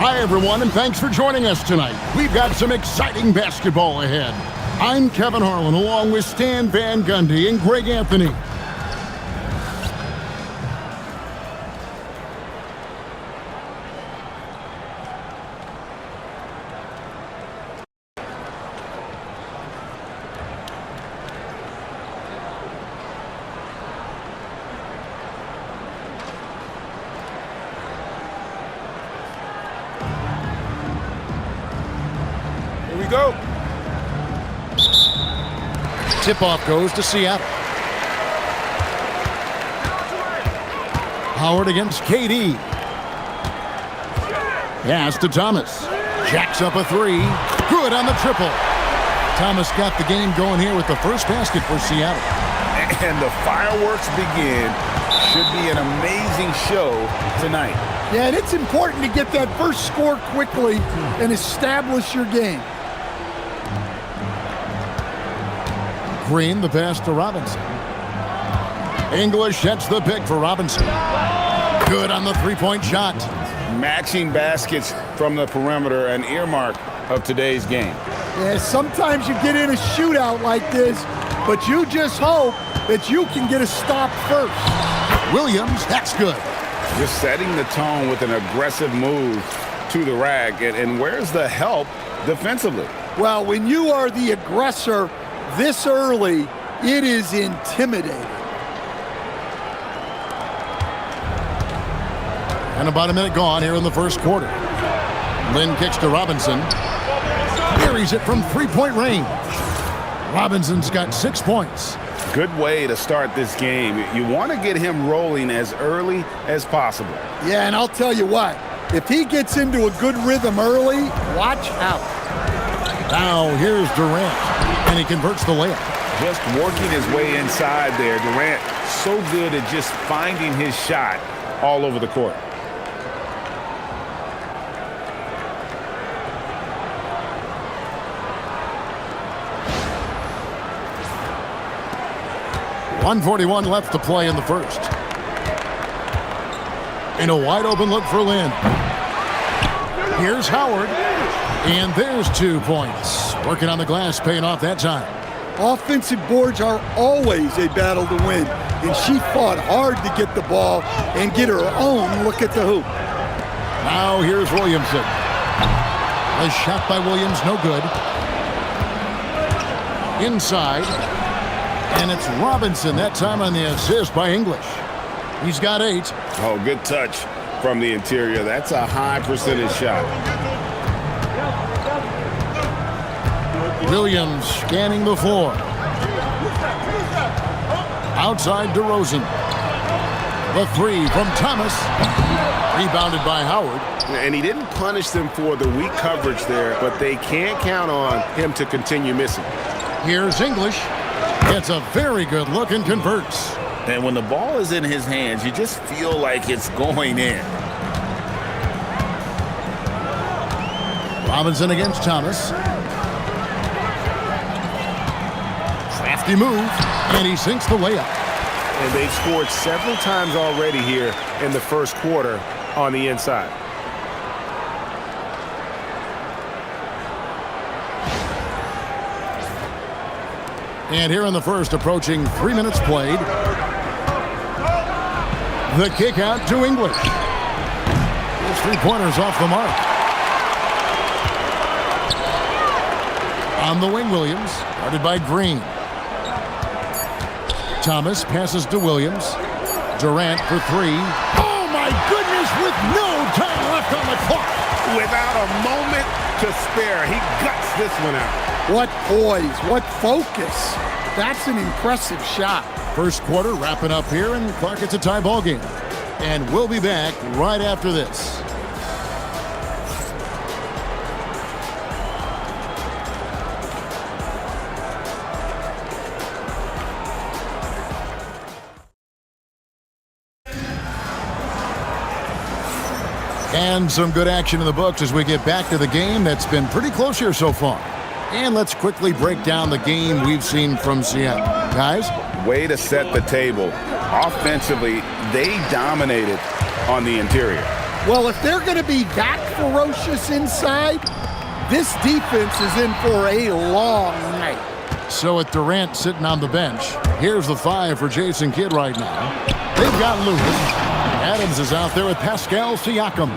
Hi, everyone, and thanks for joining us tonight. We've got some exciting basketball ahead. I'm Kevin Harlan, along with Stan Van Gundy and Greg Anthony. Go. Tip-off goes to Seattle. Howard against KD. Pass to Thomas. Jacks up a three. Good on the triple. Thomas got the game going here with the first basket for Seattle. And the fireworks begin. Should be an amazing show tonight. Yeah, and it's important to get that first score quickly and establish your game. Green, the pass to Robinson. English sets the pick for Robinson. Good on the three-point shot. Matching baskets from the perimeter, an earmark of today's game. Yeah, sometimes you get in a shootout like this, but you just hope that you can get a stop first. Williams, that's good. Just setting the tone with an aggressive move to the rack. And where's the help defensively? Well, when you are the aggressor this early, it is intimidating. And about a minute gone here in the first quarter. Lynn kicks to Robinson. Carries it from three-point range. Robinson's got 6 points. Good way to start this game. You want to get him rolling as early as possible. Yeah, and I'll tell you what, if he gets into a good rhythm early, watch out. Now here's Durant, and he converts the layup. Just working his way inside there. Durant so good at just finding his shot all over the court. .141 left to play in the first. And a wide open look for Lynn. Here's Howard. And there's 2 points. Working on the glass, paying off that time. Offensive boards are always a battle to win, and she fought hard to get the ball and get her own look at the hoop. Now here's Williamson. A shot by Williams, no good. Inside. And it's Robinson, that time on the assist by English. He's got 8. Oh, good touch from the interior. That's a high percentage shot. Williams scanning the floor. Outside DeRozan. The three from Thomas. Rebounded by Howard. And he didn't punish them for the weak coverage there, but they can't count on him to continue missing. Here's English. It's a very good look and converts. And when the ball is in his hands, you just feel like it's going in. Robinson against Thomas. Crafty move, and he sinks the layup. And they've scored several times already here in the first quarter on the inside. And here in the first, approaching 3 minutes played. The kick out to English. Those 3-pointers off the mark. On the wing, Williams, guarded by Green. Thomas passes to Williams. Durant for 3. Oh, my goodness, with no time left on the clock. Without a moment to spare, he guts this one out. What poise, what focus. That's an impressive shot. First quarter wrapping up here, and Clark, it's a tie ball game. And we'll be back right after this. And some good action in the books as we get back to the game that's been pretty close here so far. And let's quickly break down the game we've seen from Seattle. Guys? Way to set the table. Offensively, they dominated on the interior. Well, if they're going to be that ferocious inside, this defense is in for a long night. So with Durant sitting on the bench, here's the 5 for Jason Kidd right now. They've got Lewis. Adams is out there with Pascal Siakam.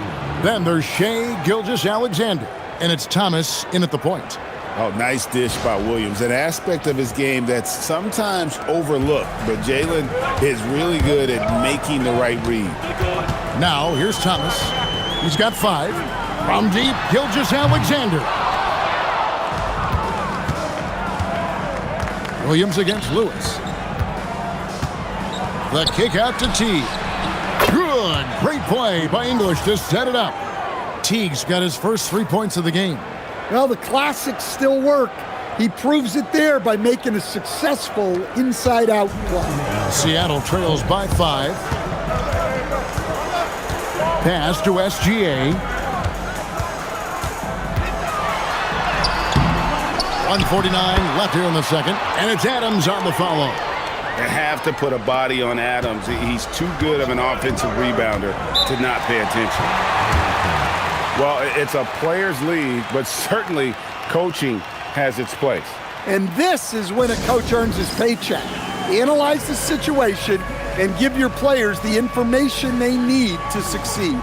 Then there's Shai Gilgeous-Alexander. And it's Thomas in at the point. Oh, nice dish by Williams. An aspect of his game that's sometimes overlooked, but Jalen is really good at making the right read. Now, here's Thomas. He's got 5. From deep, Gilgeous-Alexander. Williams against Lewis. The kick out to Teague. Good. Great play by English to set it up. Teague's got his first 3 points of the game. Well, the classics still work. He proves it there by making a successful inside-out play. Seattle trails by 5. Pass to SGA. 1:49 left here in the second, and it's Adams on the follow. They have to put a body on Adams. He's too good of an offensive rebounder to not pay attention. Well, it's a player's league, but certainly coaching has its place. And this is when a coach earns his paycheck. Analyze the situation and give your players the information they need to succeed.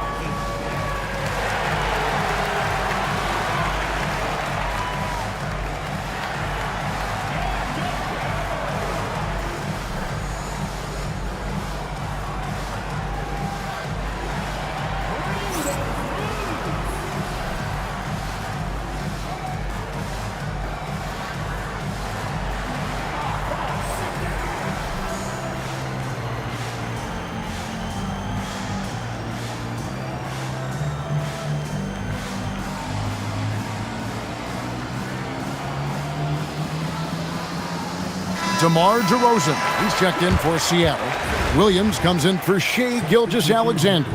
DeMar DeRozan, he's checked in for Seattle. Williams comes in for Shai Gilgeous-Alexander.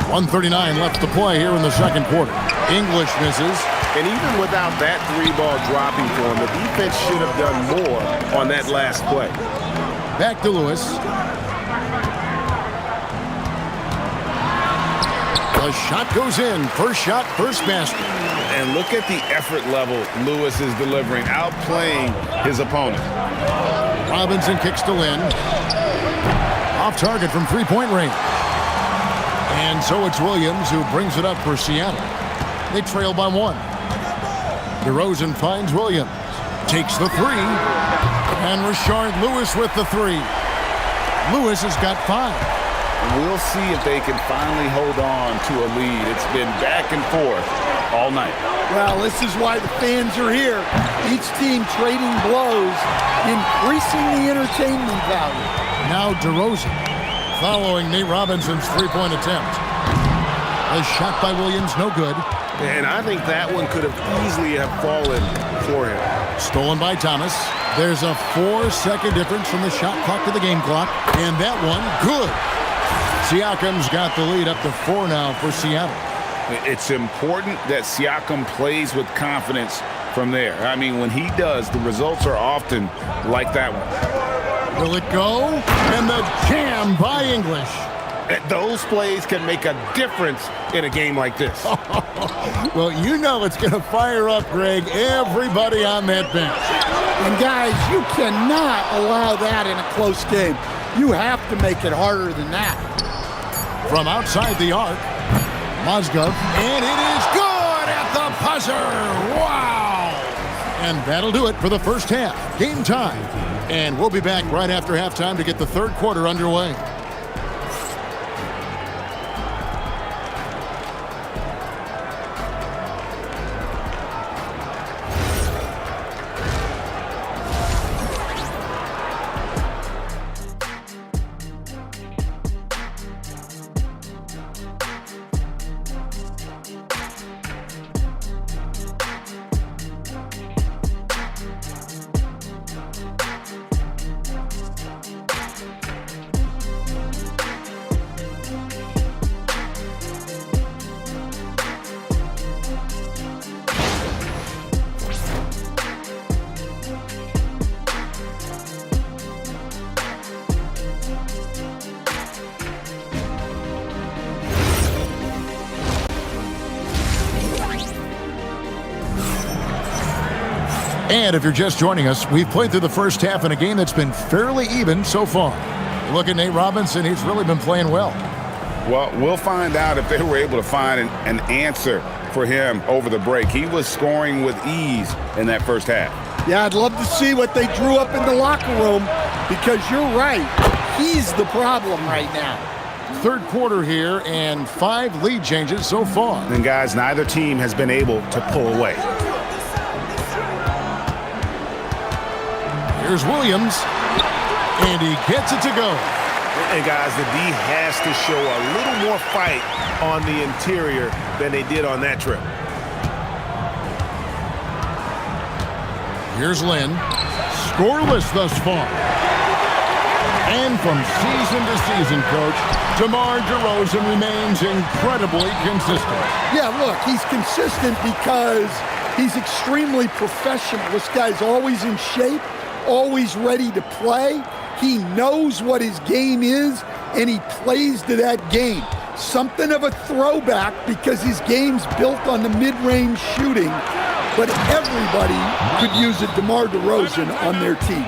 .139 left to play here in the second quarter. English misses. And even without that 3-ball dropping for him, the defense should have done more on that last play. Back to Lewis. The shot goes in. First shot, first basket. And look at the effort level Lewis is delivering, outplaying his opponent. Robinson kicks to Lynn. Off target from three-point range. And so it's Williams who brings it up for Seattle. They trail by 1. DeRozan finds Williams. Takes the 3. And Rashard Lewis with the 3. Lewis has got 5. We'll see if they can finally hold on to a lead. It's been back and forth all night. Well, this is why the fans are here. Each team trading blows, increasing the entertainment value. Now DeRozan following Nate Robinson's three-point attempt. A shot by Williams, no good. And I think that one could have easily have fallen for him. Stolen by Thomas. There's a 4-second difference from the shot clock to the game clock. And that one, good. Siakam's got the lead up to 4 now for Seattle. It's important that Siakam plays with confidence from there. I mean, when he does, the results are often like that one. Will it go? And the jam by English. Those plays can make a difference in a game like this. Well, you know it's going to fire up, Greg, everybody on that bench. And guys, you cannot allow that in a close game. You have to make it harder than that. From outside the arc, Mozgov, and it is good at the buzzer. Wow! And that'll do it for the first half. Game time. And we'll be back right after halftime to get the third quarter underway. And if you're just joining us, we've played through the first half in a game that's been fairly even so far. Look at Nate Robinson. He's really been playing well. Well, we'll find out if they were able to find an answer for him over the break. He was scoring with ease in that first half. Yeah, I'd love to see what they drew up in the locker room, because you're right. He's the problem right now. Third quarter here and 5 lead changes so far. And guys, neither team has been able to pull away. Here's Williams, and he gets it to go. And guys, the D has to show a little more fight on the interior than they did on that trip. Here's Lynn, scoreless thus far. And from season to season, Coach, DeMar DeRozan remains incredibly consistent. Yeah, look, he's consistent because he's extremely professional. This guy's always in shape, always ready to play. He knows what his game is, and he plays to that game. Something of a throwback, because his game's built on the mid-range shooting, but everybody could use a DeMar DeRozan on their team.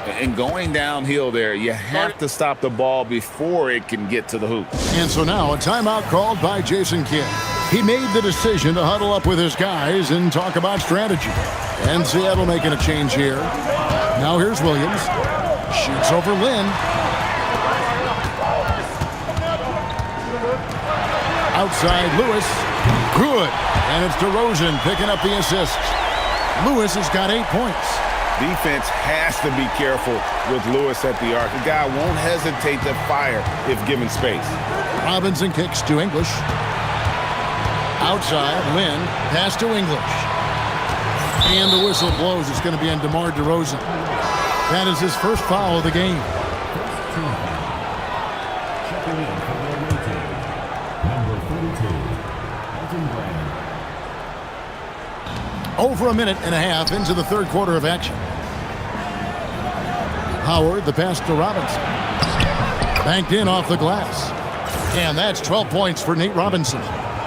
And going downhill there, you have to stop the ball before it can get to the hoop. And so now a timeout called by Jason Kidd. He made the decision to huddle up with his guys and talk about strategy. And Seattle making a change here. Now here's Williams. Shoots over Lynn. Outside Lewis. Good. And it's DeRozan picking up the assist. Lewis has got 8 points. Defense has to be careful with Lewis at the arc. The guy won't hesitate to fire if given space. Robinson kicks to English. Outside, Lynn. Pass to English. And the whistle blows. It's going to be on DeMar DeRozan. That is his first foul of the game. Over a minute and a half into the third quarter of action. Howard, the pass to Robinson. Banked in off the glass. And that's 12 points for Nate Robinson.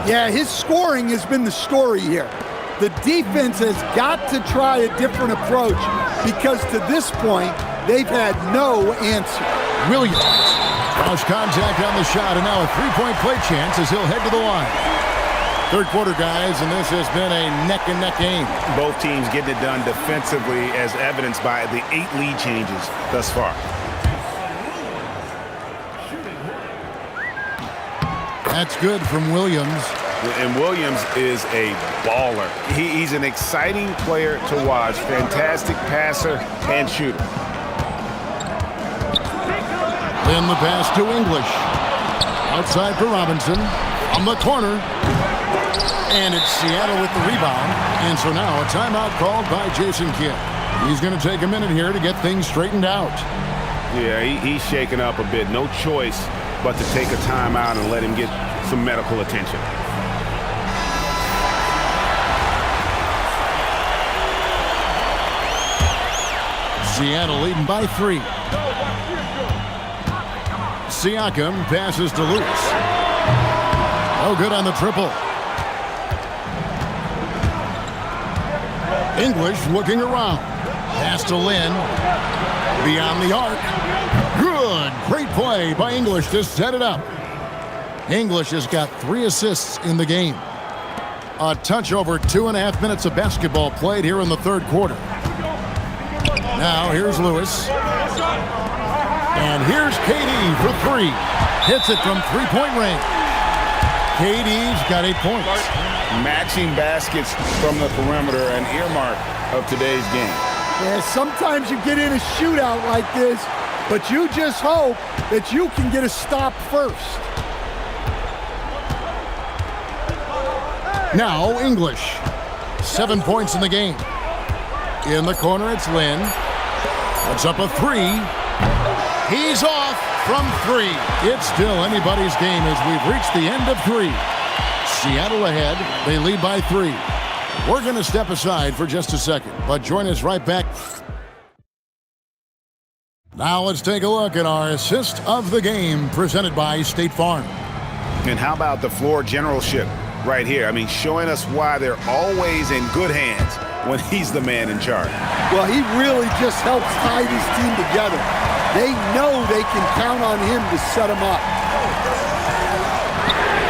Yeah, his scoring has been the story here. The defense has got to try a different approach, because to this point, they've had no answer. Williams. Cross contact on the shot, and now a three-point play chance as he'll head to the line. Third quarter, guys, and this has been a neck-and-neck game. Both teams getting it done defensively, as evidenced by the 8 lead changes thus far. That's good from Williams. And Williams is a baller. He's an exciting player to watch. Fantastic passer and shooter. Then the pass to English. Outside for Robinson. On the corner. And it's Seattle with the rebound. And so now a timeout called by Jason Kidd. He's going to take a minute here to get things straightened out. Yeah, he's shaken up a bit. No choice but to take a timeout and let him get some medical attention. Seattle leading by 3. Siakam passes to Lewis. Oh, good on the triple. English looking around. Pass to Lynn. Beyond the arc. Good. Great play by English to set it up. English has got 3 assists in the game. A touch over 2.5 minutes of basketball played here in the third quarter. Now here's Lewis. And here's KD for 3. Hits it from three-point range. KD's got 8 points. Matching baskets from the perimeter, an earmark of today's game. Yeah, sometimes you get in a shootout like this, but you just hope that you can get a stop first. Now English. 7 points in the game. In the corner, it's Lynn. Puts up a 3. He's off from 3. It's still anybody's game as we've reached the end of 3. Seattle ahead. They lead by 3. We're going to step aside for just a second, but join us right back. Now let's take a look at our assist of the game presented by State Farm. And how about the floor generalship right here? I mean, showing us why they're always in good hands when he's the man in charge. Well, he really just helps tie this team together. They know they can count on him to set them up.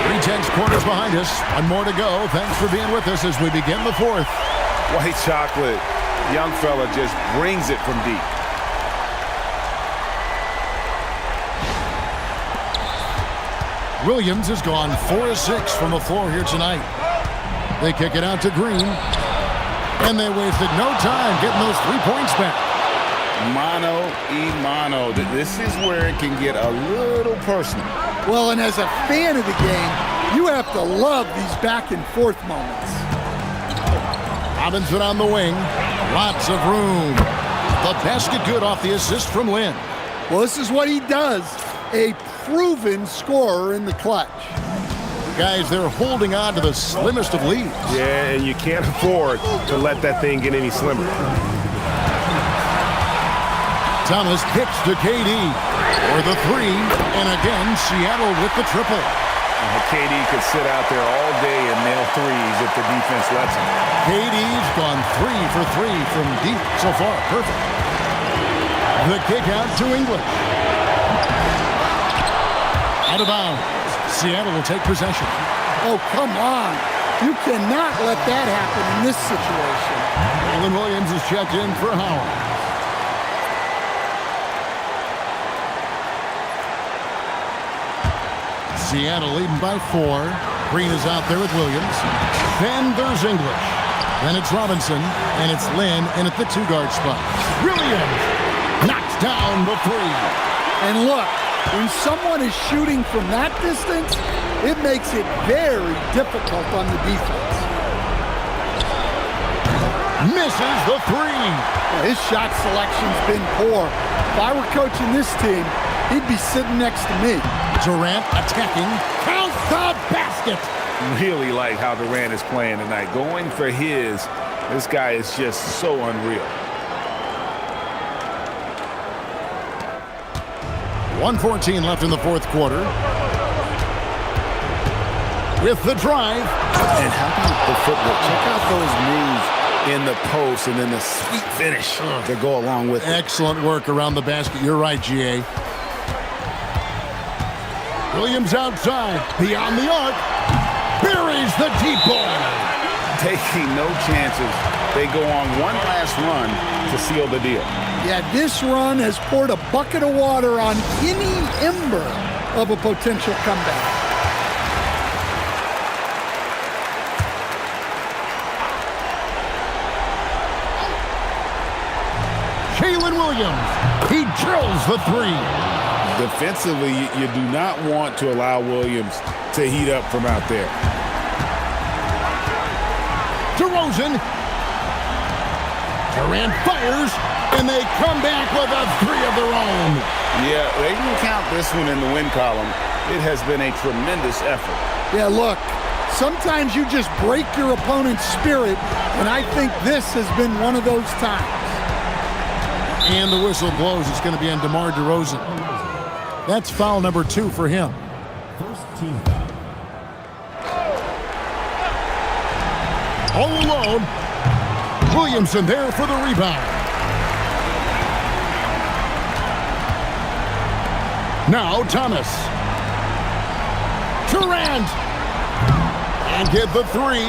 3/10 quarters behind us. One more to go. Thanks for being with us as we begin the fourth. White chocolate, young fella just brings it from deep. Williams has gone 4 of 6 from the floor here tonight. They kick it out to Green. And they wasted no time getting those 3 points back. Mano y mano. This is where it can get a little personal. Well, and as a fan of the game, you have to love these back and forth moments. Robinson on the wing. Lots of room. The basket good off the assist from Lynn. Well, this is what he does. A proven scorer in the clutch. Guys, they're holding on to the slimmest of leads. Yeah, and you can't afford to let that thing get any slimmer. Thomas kicks to KD for the 3. And again, Seattle with the triple. KD could sit out there all day and nail threes if the defense lets him. KD's gone 3 for 3 from deep so far. Perfect. The kick out to English. Out of bounds. Seattle will take possession. Oh, come on. You cannot let that happen in this situation. Jalen Williams is checked in for Howard. Seattle leading by 4. Green is out there with Williams. Then there's English. Then it's Robinson. And it's Lynn in at the 2-guard spot. Williams knocks down the 3. And look, when someone is shooting from that distance, it makes it very difficult on the defense. Misses the 3. Well, his shot selection's been poor. If I were coaching this team, he'd be sitting next to me. Durant attacking. Count the basket. Really like how Durant is playing tonight. Going for his. This guy is just so unreal. 1:14 left in the fourth quarter. With the drive. And how about the footwork? Check out those moves in the post and then the sweet finish to go along with it. Excellent work around the basket. You're right, GA. Williams outside. Beyond the arc. Buries the deep ball. Taking no chances. They go on one last run to seal the deal. Yeah, this run has poured a bucket of water on any ember of a potential comeback. Jalen Williams. He drills the 3. Defensively, you do not want to allow Williams to heat up from out there. DeRozan. Durant fires, and they come back with a 3 of their own. Yeah, they can count this one in the win column. It has been a tremendous effort. Yeah, look, sometimes you just break your opponent's spirit, and I think this has been one of those times. And the whistle blows. It's going to be on DeMar DeRozan. That's foul number 2 for him. First team foul. All alone. Williamson there for the rebound. Now Thomas. Durant. And get the 3.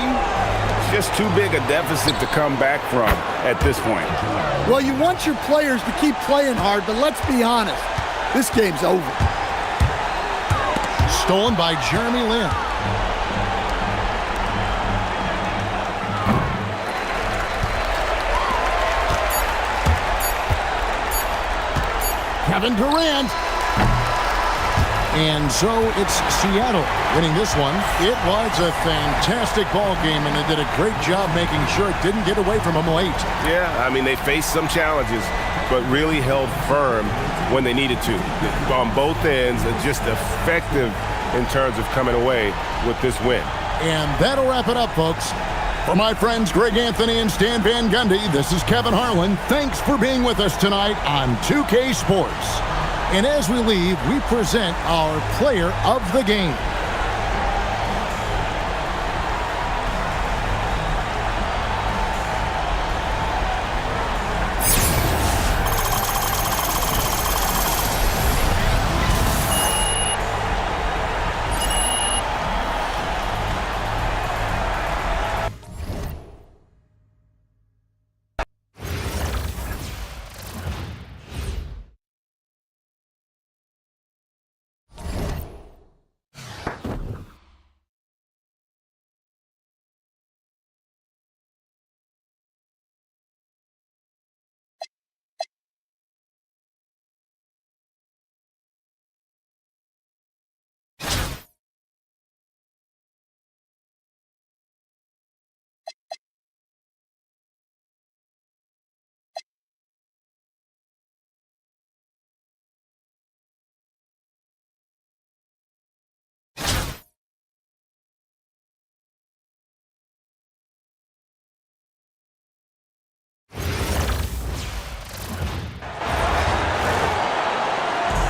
Just too big a deficit to come back from at this point. Well, you want your players to keep playing hard, but let's be honest. This game's over. Stolen by Jeremy Lin. Kevin Durant. And so it's Seattle winning this one. It was a fantastic ball game, and they did a great job making sure it didn't get away from them late. Yeah, I mean, they faced some challenges, but really held firm when they needed to. On both ends, just effective in terms of coming away with this win. And that'll wrap it up, folks. For my friends Greg Anthony and Stan Van Gundy, this is Kevin Harlan. Thanks for being with us tonight on 2K Sports. And as we leave, we present our player of the game.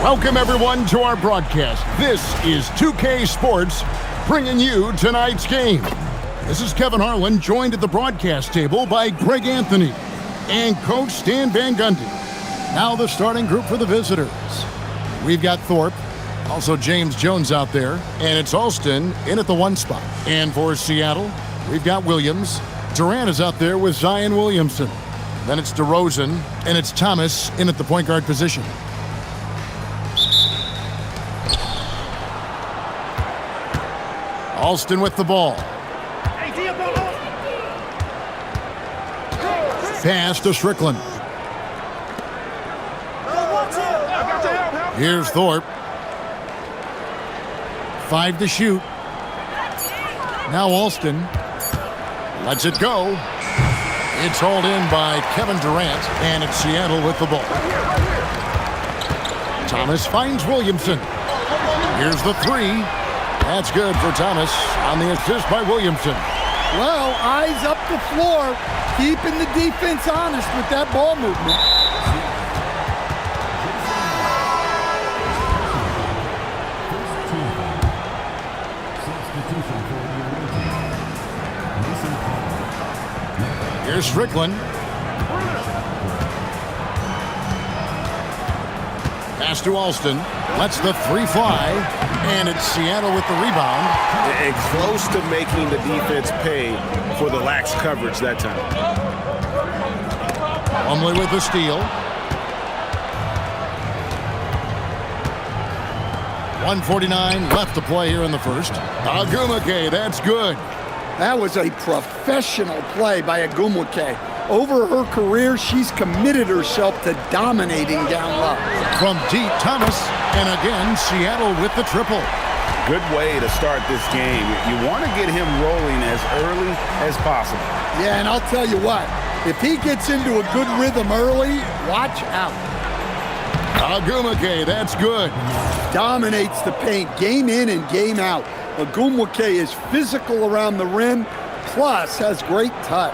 Welcome, everyone, to our broadcast. This is 2K Sports, bringing you tonight's game. This is Kevin Harlan, joined at the broadcast table by Greg Anthony and Coach Stan Van Gundy. Now the starting group for the visitors. We've got Thorpe, also James Jones out there, and it's Alston in at the 1 spot. And for Seattle, we've got Williams. Durant is out there with Zion Williamson. Then it's DeRozan, and it's Thomas in at the point guard position. Alston with the ball. Pass to Strickland. Here's Thorpe. 5 to shoot. Now Alston lets it go. It's hauled in by Kevin Durant, and it's Seattle with the ball. Thomas finds Williamson. Here's the 3. That's good for Thomas on the assist by Williamson. Well, eyes up the floor, keeping the defense honest with that ball movement. Here's Strickland. Pass to Alston. Lets the 3 fly. And it's Seattle with the rebound. And close to making the defense pay for the lax coverage that time. Plumlee with the steal. 1:49 left to play here in the first. Agumake, that's good. That was a professional play by Agumake. Over her career, she's committed herself to dominating down low. From deep, Thomas, and again, Seattle with the triple. Good way to start this game. You want to get him rolling as early as possible. Yeah, and I'll tell you what, if he gets into a good rhythm early, watch out. Agumake, that's good. Dominates the paint, game in and game out. Agumake is physical around the rim, plus has great touch.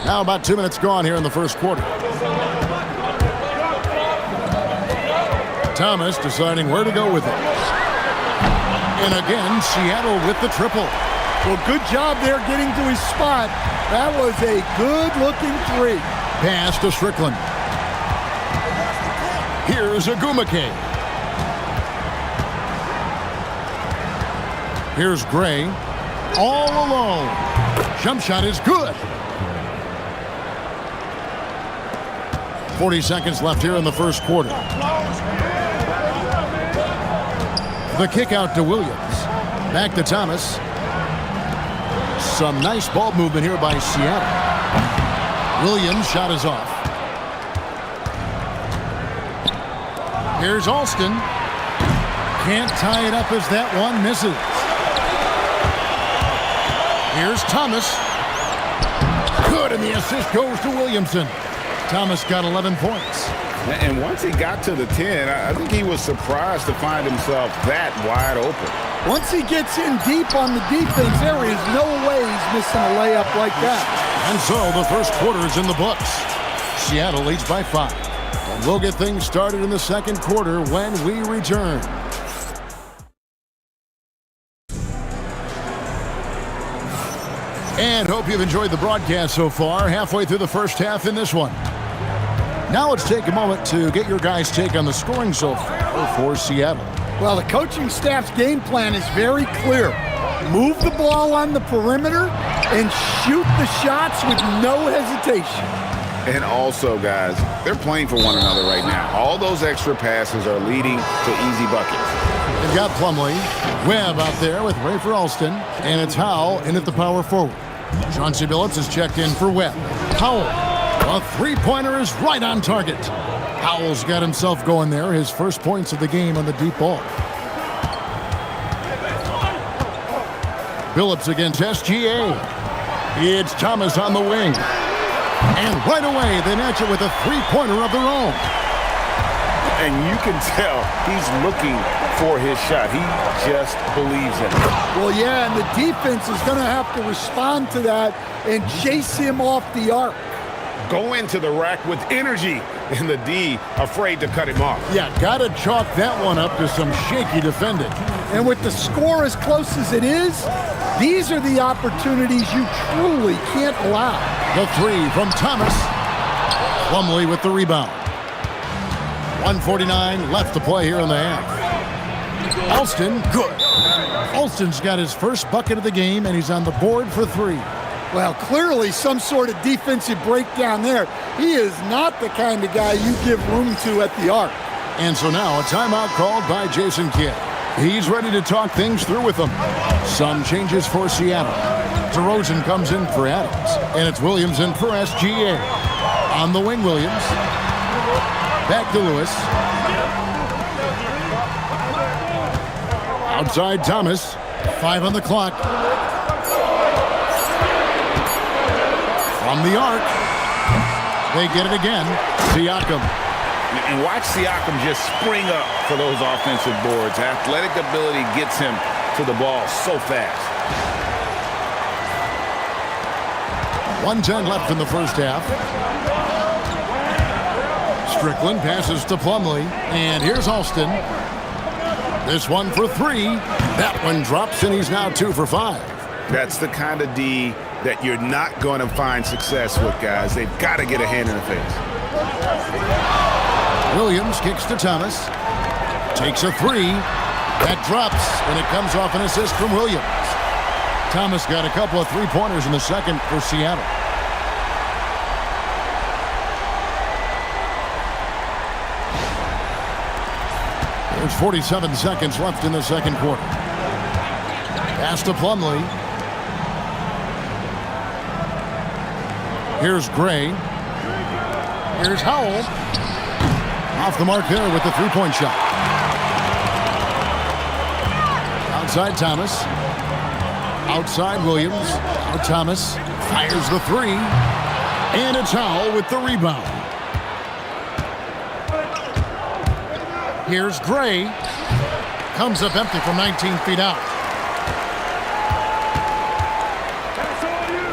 Now about 2 minutes gone here in the first quarter. Thomas deciding where to go with it. And again, Seattle with the triple. Well, good job there getting to his spot. That was a good-looking 3. Pass to Strickland. Here's Agumake. Here's Gray. All alone. Jump shot is good. 40 seconds left here in the first quarter. The kick out to Williams. Back to Thomas. Some nice ball movement here by Seattle. Williams' shot is off. Here's Alston. Can't tie it up as that one misses. Here's Thomas. Good, and the assist goes to Williamson. Thomas got 11 points. And once he got to the 10, I think he was surprised to find himself that wide open. Once he gets in deep on the defense, there is no way he's missing a layup like that. And so the first quarter is in the books. Seattle leads by 5. And we'll get things started in the second quarter when we return. And hope you've enjoyed the broadcast so far. Halfway through the first half in this one. Now let's take a moment to get your guys' take on the scoring so far for Seattle. Well, the coaching staff's game plan is very clear. Move the ball on the perimeter and shoot the shots with no hesitation. And also, guys, they're playing for one another right now. All those extra passes are leading to easy buckets. They've got Plumlee, Webb out there with Ray for Alston, and it's Howell in at the power forward. Chauncey Billups is checked in for Webb. Howell, a 3-pointer is right on target. Howell's got himself going there, his first points of the game on the deep ball. Billups against SGA. It's Thomas on the wing. And right away, they match it with a 3-pointer of their own. And you can tell he's looking for his shot. He just believes in it. Well, yeah, and the defense is going to have to respond to that and chase him off the arc. Go into the rack with energy, and the D afraid to cut him off. Yeah, got to chalk that one up to some shaky defending. And with the score as close as it is, these are the opportunities you truly can't allow. The three from Thomas. Plumlee with the rebound. 1:49 left to play here in the half. Alston, good. Alston's got his first bucket of the game, and he's on the board for three. Well, clearly some sort of defensive breakdown there. He is not the kind of guy you give room to at the arc. And so now a timeout called by Jason Kidd. He's ready to talk things through with them. Some changes for Seattle. DeRozan comes in for Adams, and it's Williams in for SGA. On the wing, Williams. Back to Lewis. Outside Thomas. 5 on the clock. From the arc. They get it again. Siakam. And watch Siakam just spring up for those offensive boards. Athletic ability gets him to the ball so fast. 1:10 left in the first half. Strickland passes to Plumlee. And here's Alston. This one for three. That one drops, and he's now 2 for 5. That's the kind of D that you're not going to find success with, guys. They've got to get a hand in the face. Williams kicks to Thomas. Takes a three. That drops, and it comes off an assist from Williams. Thomas got a couple of three-pointers in the second for Seattle. There's 47 seconds left in the second quarter. Pass to Plumlee. Here's Gray. Here's Howell. Off the mark there with the three-point shot. Outside Thomas. Outside Williams. Now Thomas fires the three. And it's Howell with the rebound. Here's Gray. Comes up empty from 19 feet out.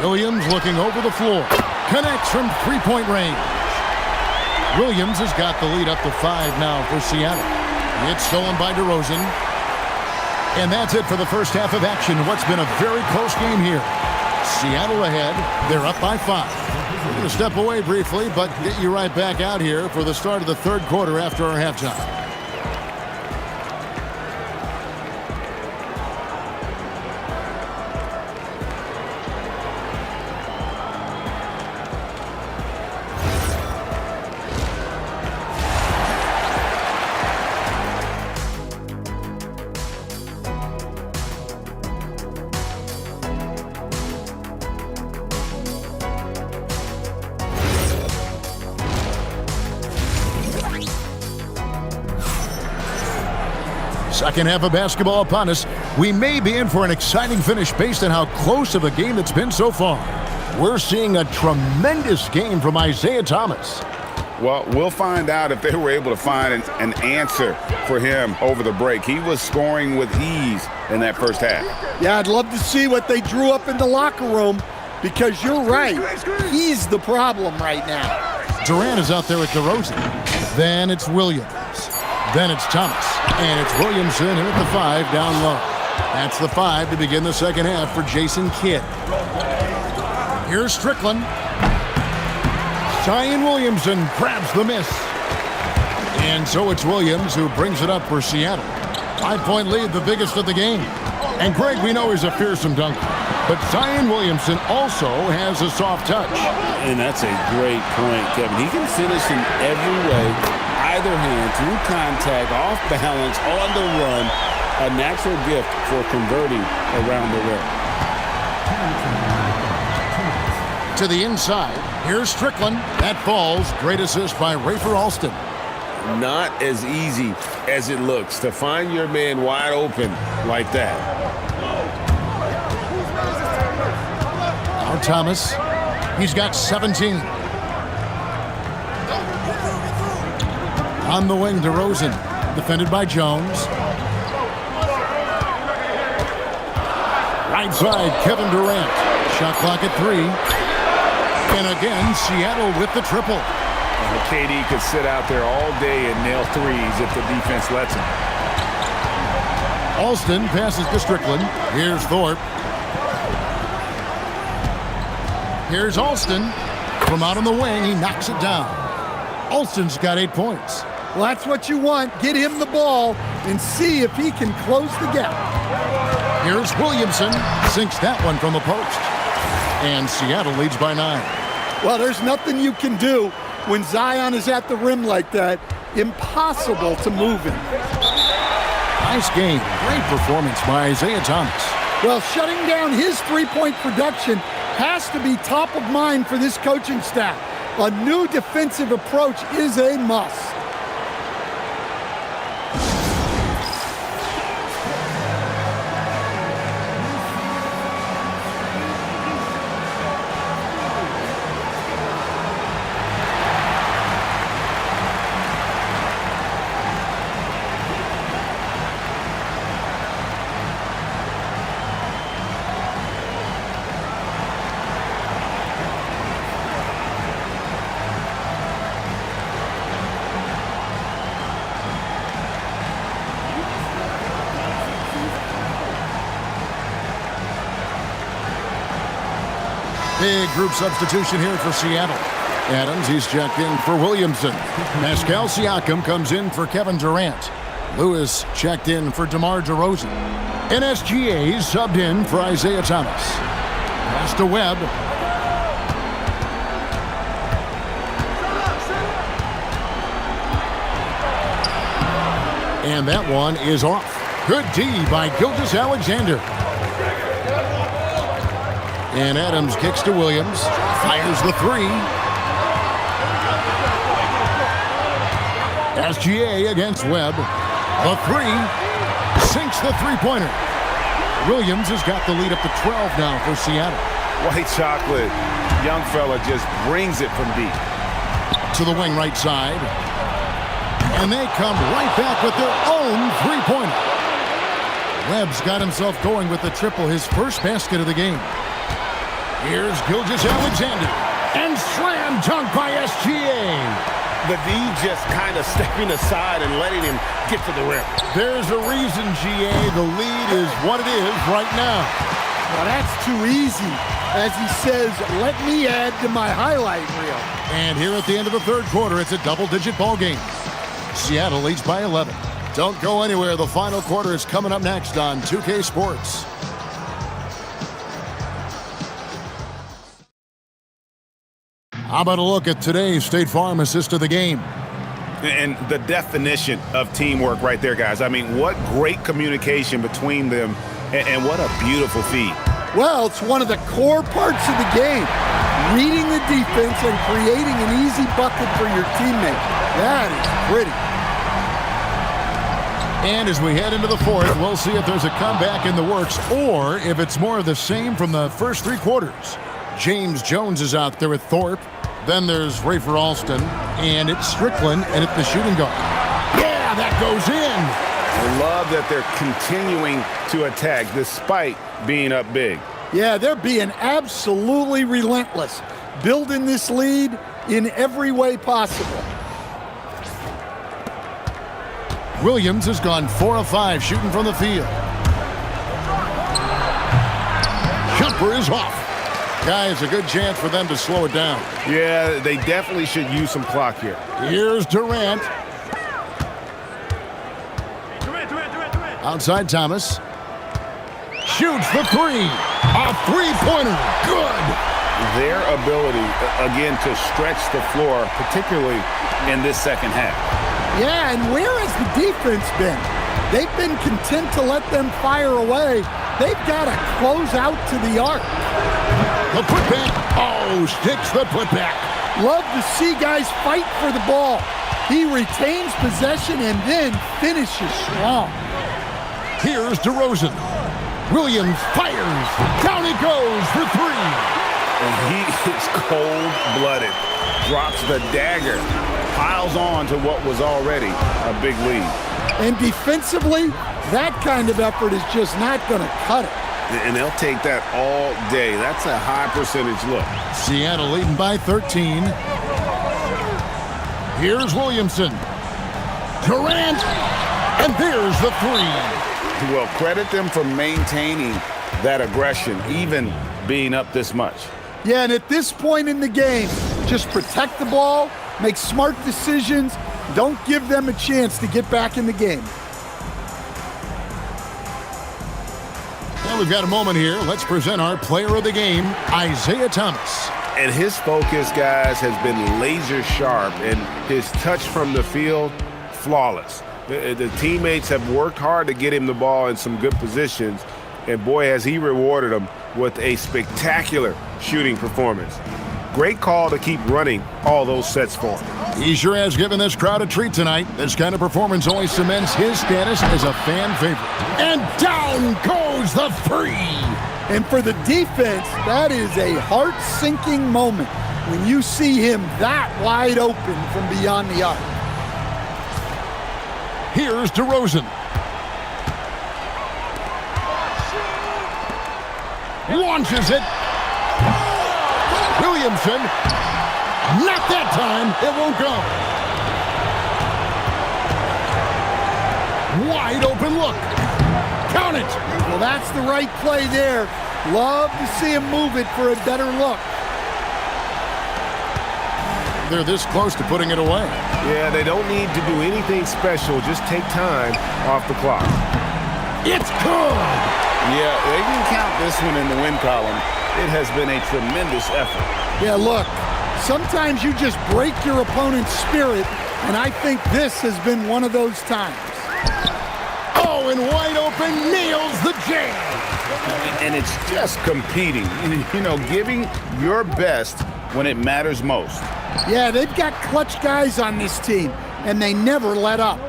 Williams looking over the floor. Connects from three-point range. Williams has got the lead up to 5 now for Seattle. It's stolen by DeRozan. And that's it for the first half of action. What's been a very close game here. Seattle ahead. They're up by 5. We're going to step away briefly, but get you right back out here for the start of the third quarter after our halftime. Second half of basketball upon us. We may be in for an exciting finish based on how close of a game it's been so far. We're seeing a tremendous game from Isaiah Thomas. Well, we'll find out if they were able to find an answer for him over the break. He was scoring with ease in that first half. Yeah, I'd love to see what they drew up in the locker room because you're right. He's the problem right now. Durant is out there with DeRozan. Then it's Williams. Then it's Thomas. And it's Williamson in at the 5 down low. That's the 5 to begin the second half for Jason Kidd. Here's Strickland. Zion Williamson grabs the miss. And so it's Williams who brings it up for Seattle. 5-point lead, the biggest of the game. And Greg, we know he's a fearsome dunker. But Zion Williamson also has a soft touch. And that's a great point, Kevin. He can finish in every way, either hand, through contact, off balance, on the run. A natural gift for converting around the rim. To the inside. Here's Strickland. That falls. Great assist by Rafer Alston. Not as easy as it looks to find your man wide open like that. Now Thomas. He's got 17. On the wing, DeRozan, defended by Jones. Right side, Kevin Durant. Shot clock at 3. And again, Seattle with the triple. KD could sit out there all day and nail threes if the defense lets him. Alston passes to Strickland. Here's Thorpe. Here's Alston. From out on the wing, he knocks it down. Alston's got 8 points. Well, that's what you want. Get him the ball and see if he can close the gap. Here's Williamson. Sinks that one from the post. And Seattle leads by 9. Well, there's nothing you can do when Zion is at the rim like that. Impossible to move him. Nice game. Great performance by Isaiah Thomas. Well, shutting down his three-point production has to be top of mind for this coaching staff. A new defensive approach is a must. Big group substitution here for Seattle. Adams, he's checked in for Williamson. Pascal Siakam comes in for Kevin Durant. Lewis checked in for DeMar DeRozan. NSGA subbed in for Isaiah Thomas. Pass to Webb. And that one is off. Good D by Gilgeous-Alexander. And Adams kicks to Williams. Fires the 3. SGA against Webb. The 3. Sinks the three-pointer. Williams has got the lead up to 12 now for Seattle. White chocolate. Young fella just brings it from deep. To the wing right side. And they come right back with their own three-pointer. Webb's got himself going with the triple, his first basket of the game. Here's Gilgeous-Alexander. And slam dunk by SGA. The D just kind of stepping aside and letting him get to the rim. There's a reason, GA. The lead is what it is right now. Well, that's too easy. As he says, let me add to my highlight reel. And here at the end of the third quarter, it's a double-digit ball game. Seattle leads by 11. Don't go anywhere. The final quarter is coming up next on 2K Sports. How about a look at today's State Farm assist of the game? And the definition of teamwork right there, guys. I mean, what great communication between them, and what a beautiful feed. Well, it's one of the core parts of the game. Reading the defense and creating an easy bucket for your teammate. That is pretty. And as we head into the fourth, we'll see if there's a comeback in the works or if it's more of the same from the first 3 quarters. James Jones is out there with Thorpe. Then there's Rafer Alston, and it's Strickland, and it's the shooting guard. Yeah, that goes in. I love that they're continuing to attack despite being up big. Yeah, they're being absolutely relentless, building this lead in every way possible. Williams has gone 4 of 5 shooting from the field. Jumper is off. Guys, a good chance for them to slow it down. Yeah, they definitely should use some clock here. Here's Durant. Outside Thomas. Shoots the 3. A three-pointer. Good. Their ability, again, to stretch the floor, particularly in this second half. Yeah, and where has the defense been? They've been content to let them fire away. They've got to close out to the arc. The putback. Oh, sticks the putback. Love to see guys fight for the ball. He retains possession and then finishes strong. Here's DeRozan. Williams fires. Down he goes for 3. And he is cold-blooded. Drops the dagger. piles on to what was already a big lead. And defensively, that kind of effort is just not going to cut it. And they'll take that all day. That's a high percentage look. Seattle leading by 13. Here's Williamson. Durant. And there's the three. Well, credit them for maintaining that aggression, even being up this much. Yeah, and at this point in the game, just protect the ball, make smart decisions, don't give them a chance to get back in the game. Well, we've got a moment here. Let's present our player of the game, Isaiah Thomas. And his focus, guys, has been laser sharp, and his touch from the field, flawless. The teammates have worked hard to get him the ball in some good positions, and boy, has he rewarded them with a spectacular shooting performance. Great call to keep running all those sets for him. He sure has given this crowd a treat tonight. This kind of performance only cements his status as a fan favorite. And down goes the three. And for the defense, that is a heart-sinking moment when you see him that wide open from beyond the arc. Here's DeRozan. Launches it. Williamson. Not that time. It won't go. Wide open look. Count it. Well, that's the right play there. Love to see him move it for a better look. They're this close to putting it away. Yeah, they don't need to do anything special. Just take time off the clock. It's good. Yeah, they can count this one in the win column. It has been a tremendous effort. Yeah, look, sometimes you just break your opponent's spirit, and I think this has been one of those times. Oh, and wide open, nails the jam. And it's just competing, you know, giving your best when it matters most. Yeah, they've got clutch guys on this team, and they never let up.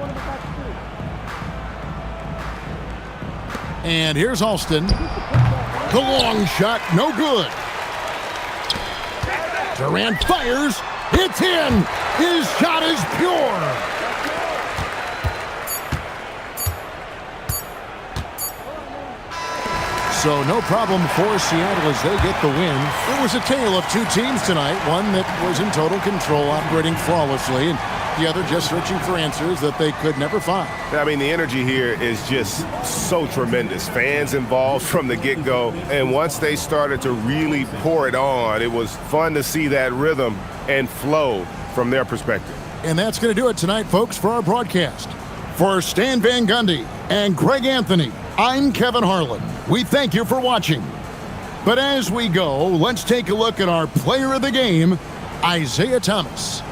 And here's Alston. The long shot, no good. Durant fires. It's in. His shot is pure. So no problem for Seattle as they get the win. It was a tale of two teams tonight. One that was in total control, operating flawlessly, and the other just searching for answers that they could never find. I mean, the energy here is just so tremendous. Fans involved from the get-go, and once they started to really pour it on, it was fun to see that rhythm and flow from their perspective. And that's going to do it tonight, folks, for our broadcast. For Stan Van Gundy and Greg Anthony, I'm Kevin Harlan. We thank you for watching. But as we go, let's take a look at our player of the game, Isaiah Thomas.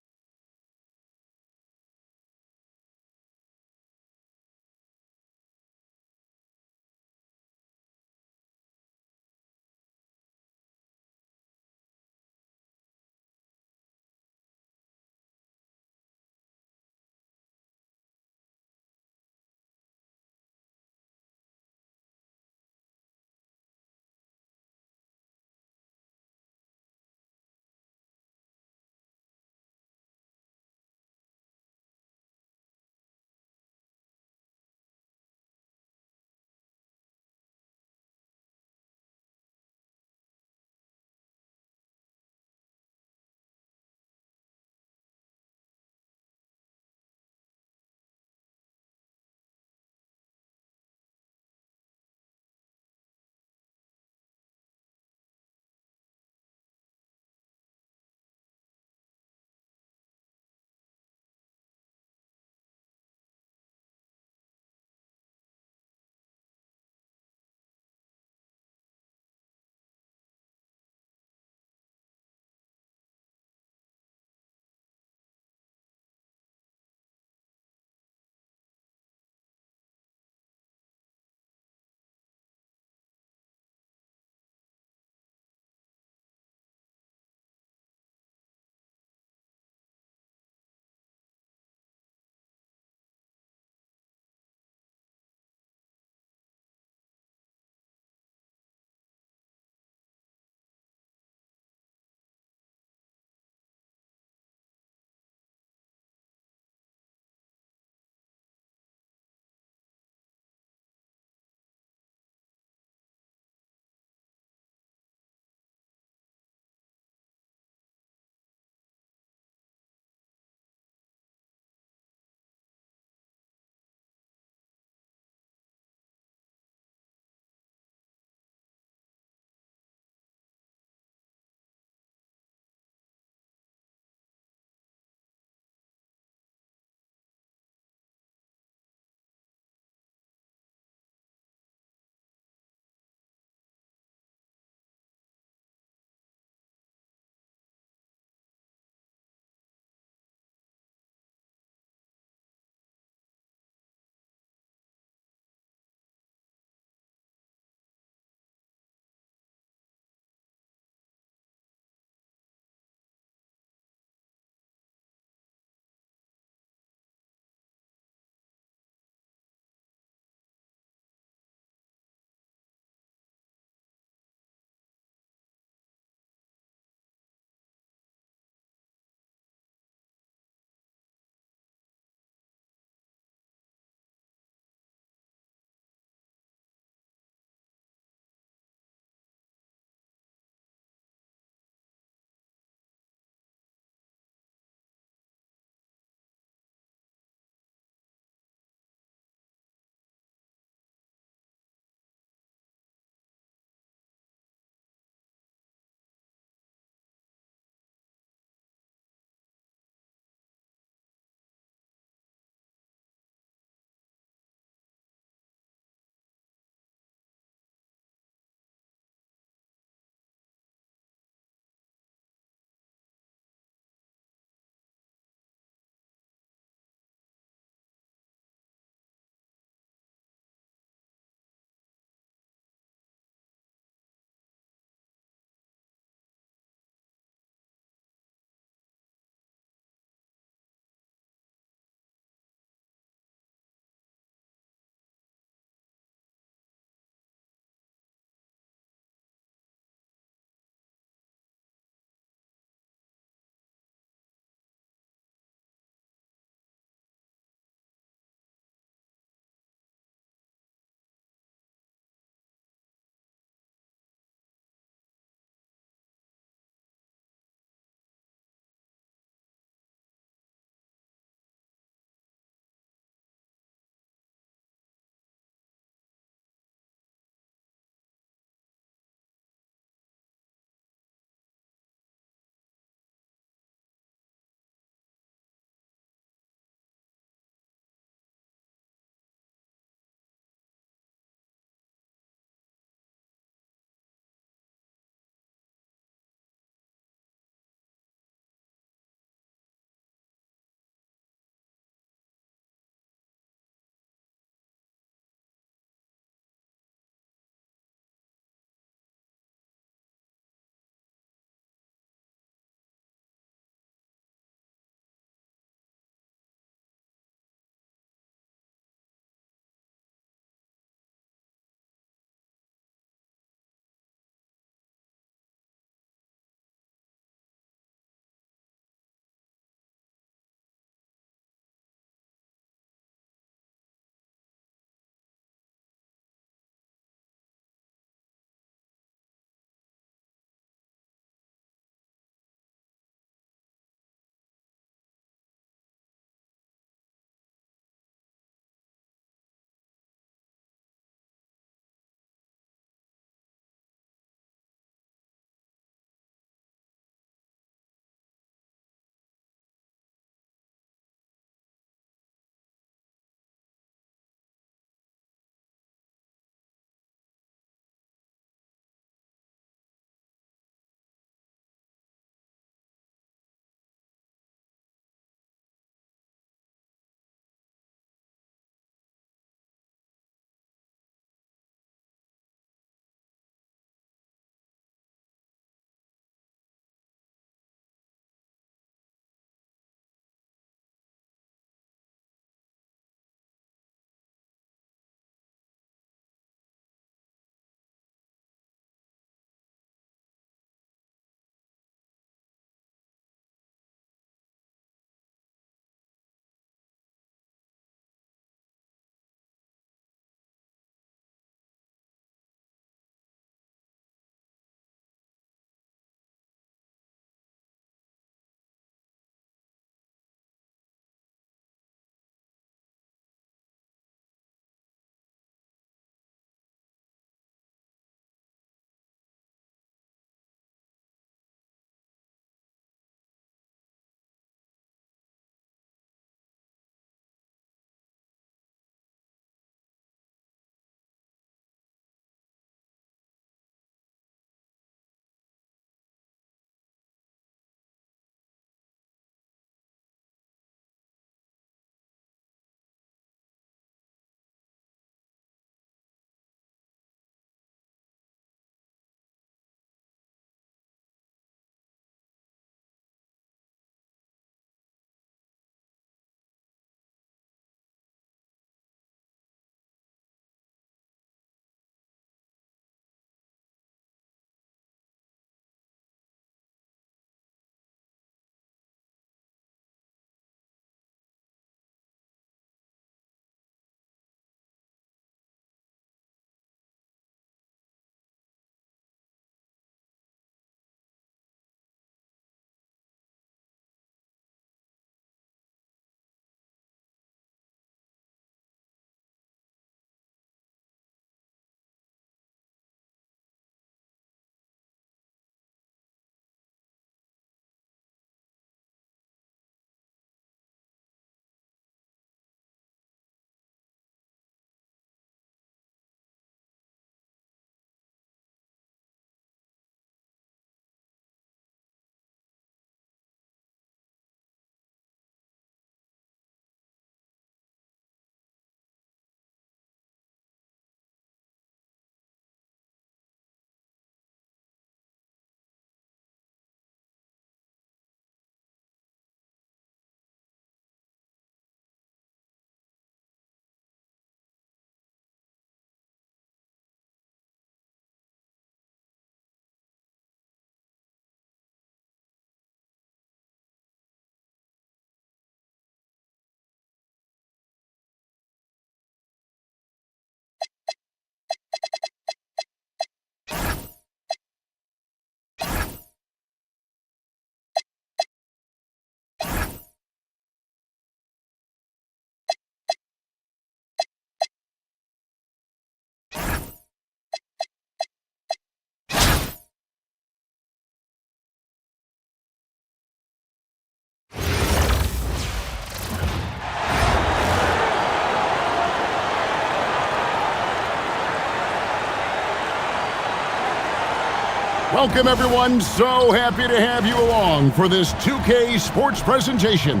Welcome, everyone. So happy to have you along for this 2K Sports presentation.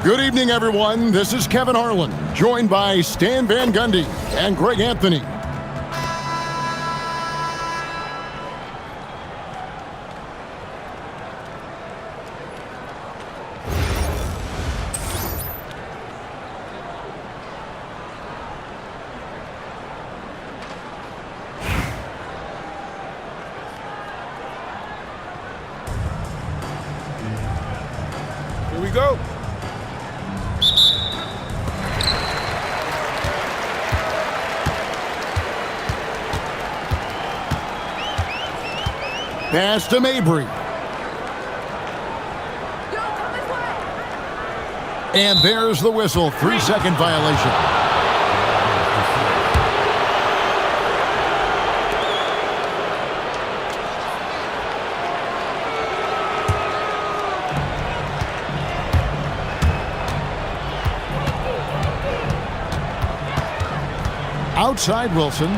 Good evening, everyone. This is Kevin Harlan, joined by Stan Van Gundy and Greg Anthony. Here we go. Pass to Mabry. And there's the whistle. 3-second violation. Outside Wilson.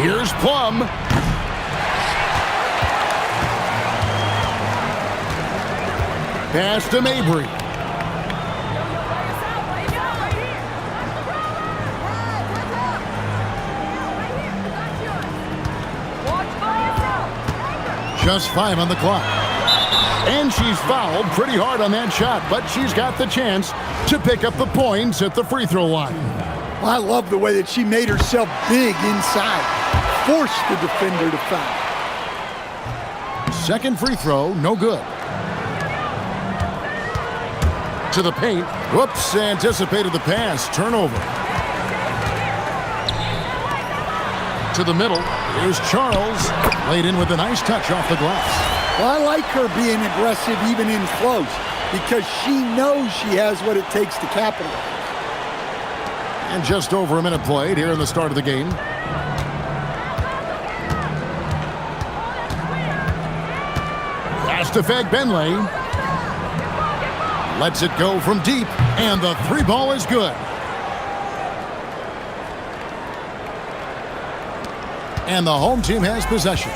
Here's Plum. Pass to Mabry. Just 5 on the clock. And she's fouled pretty hard on that shot, but she's got the chance to pick up the points at the free throw line. I love the way that she made herself big inside. Forced the defender to foul. Second free throw, no good. To the paint. Whoops, anticipated the pass. Turnover. To the middle. Here's Charles. Laid in with a nice touch off the glass. Well, I like her being aggressive even in close because she knows she has what it takes to capitalize. And just over a minute played here in the start of the game. Pass to Fag-Benley. Lets it go from deep, and the three ball is good. And the home team has possession.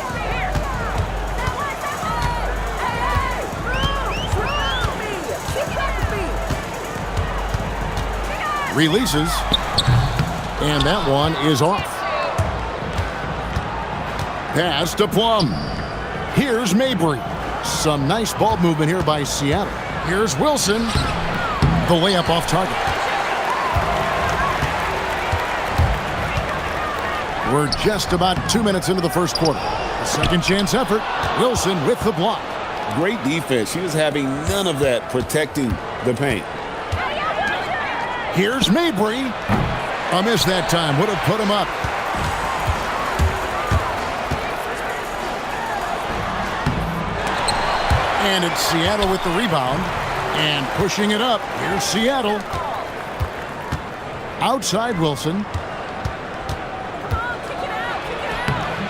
Releases. And that one is off. Pass to Plum. Here's Mabry. Some nice ball movement here by Seattle. Here's Wilson. The layup off target. We're just about 2 minutes into the first quarter. A second chance effort. Wilson with the block. Great defense. She was having none of that protecting the paint. Here's Mabry. A miss that time. Would have put him up. And it's Seattle with the rebound. And pushing it up. Here's Seattle. Outside Wilson.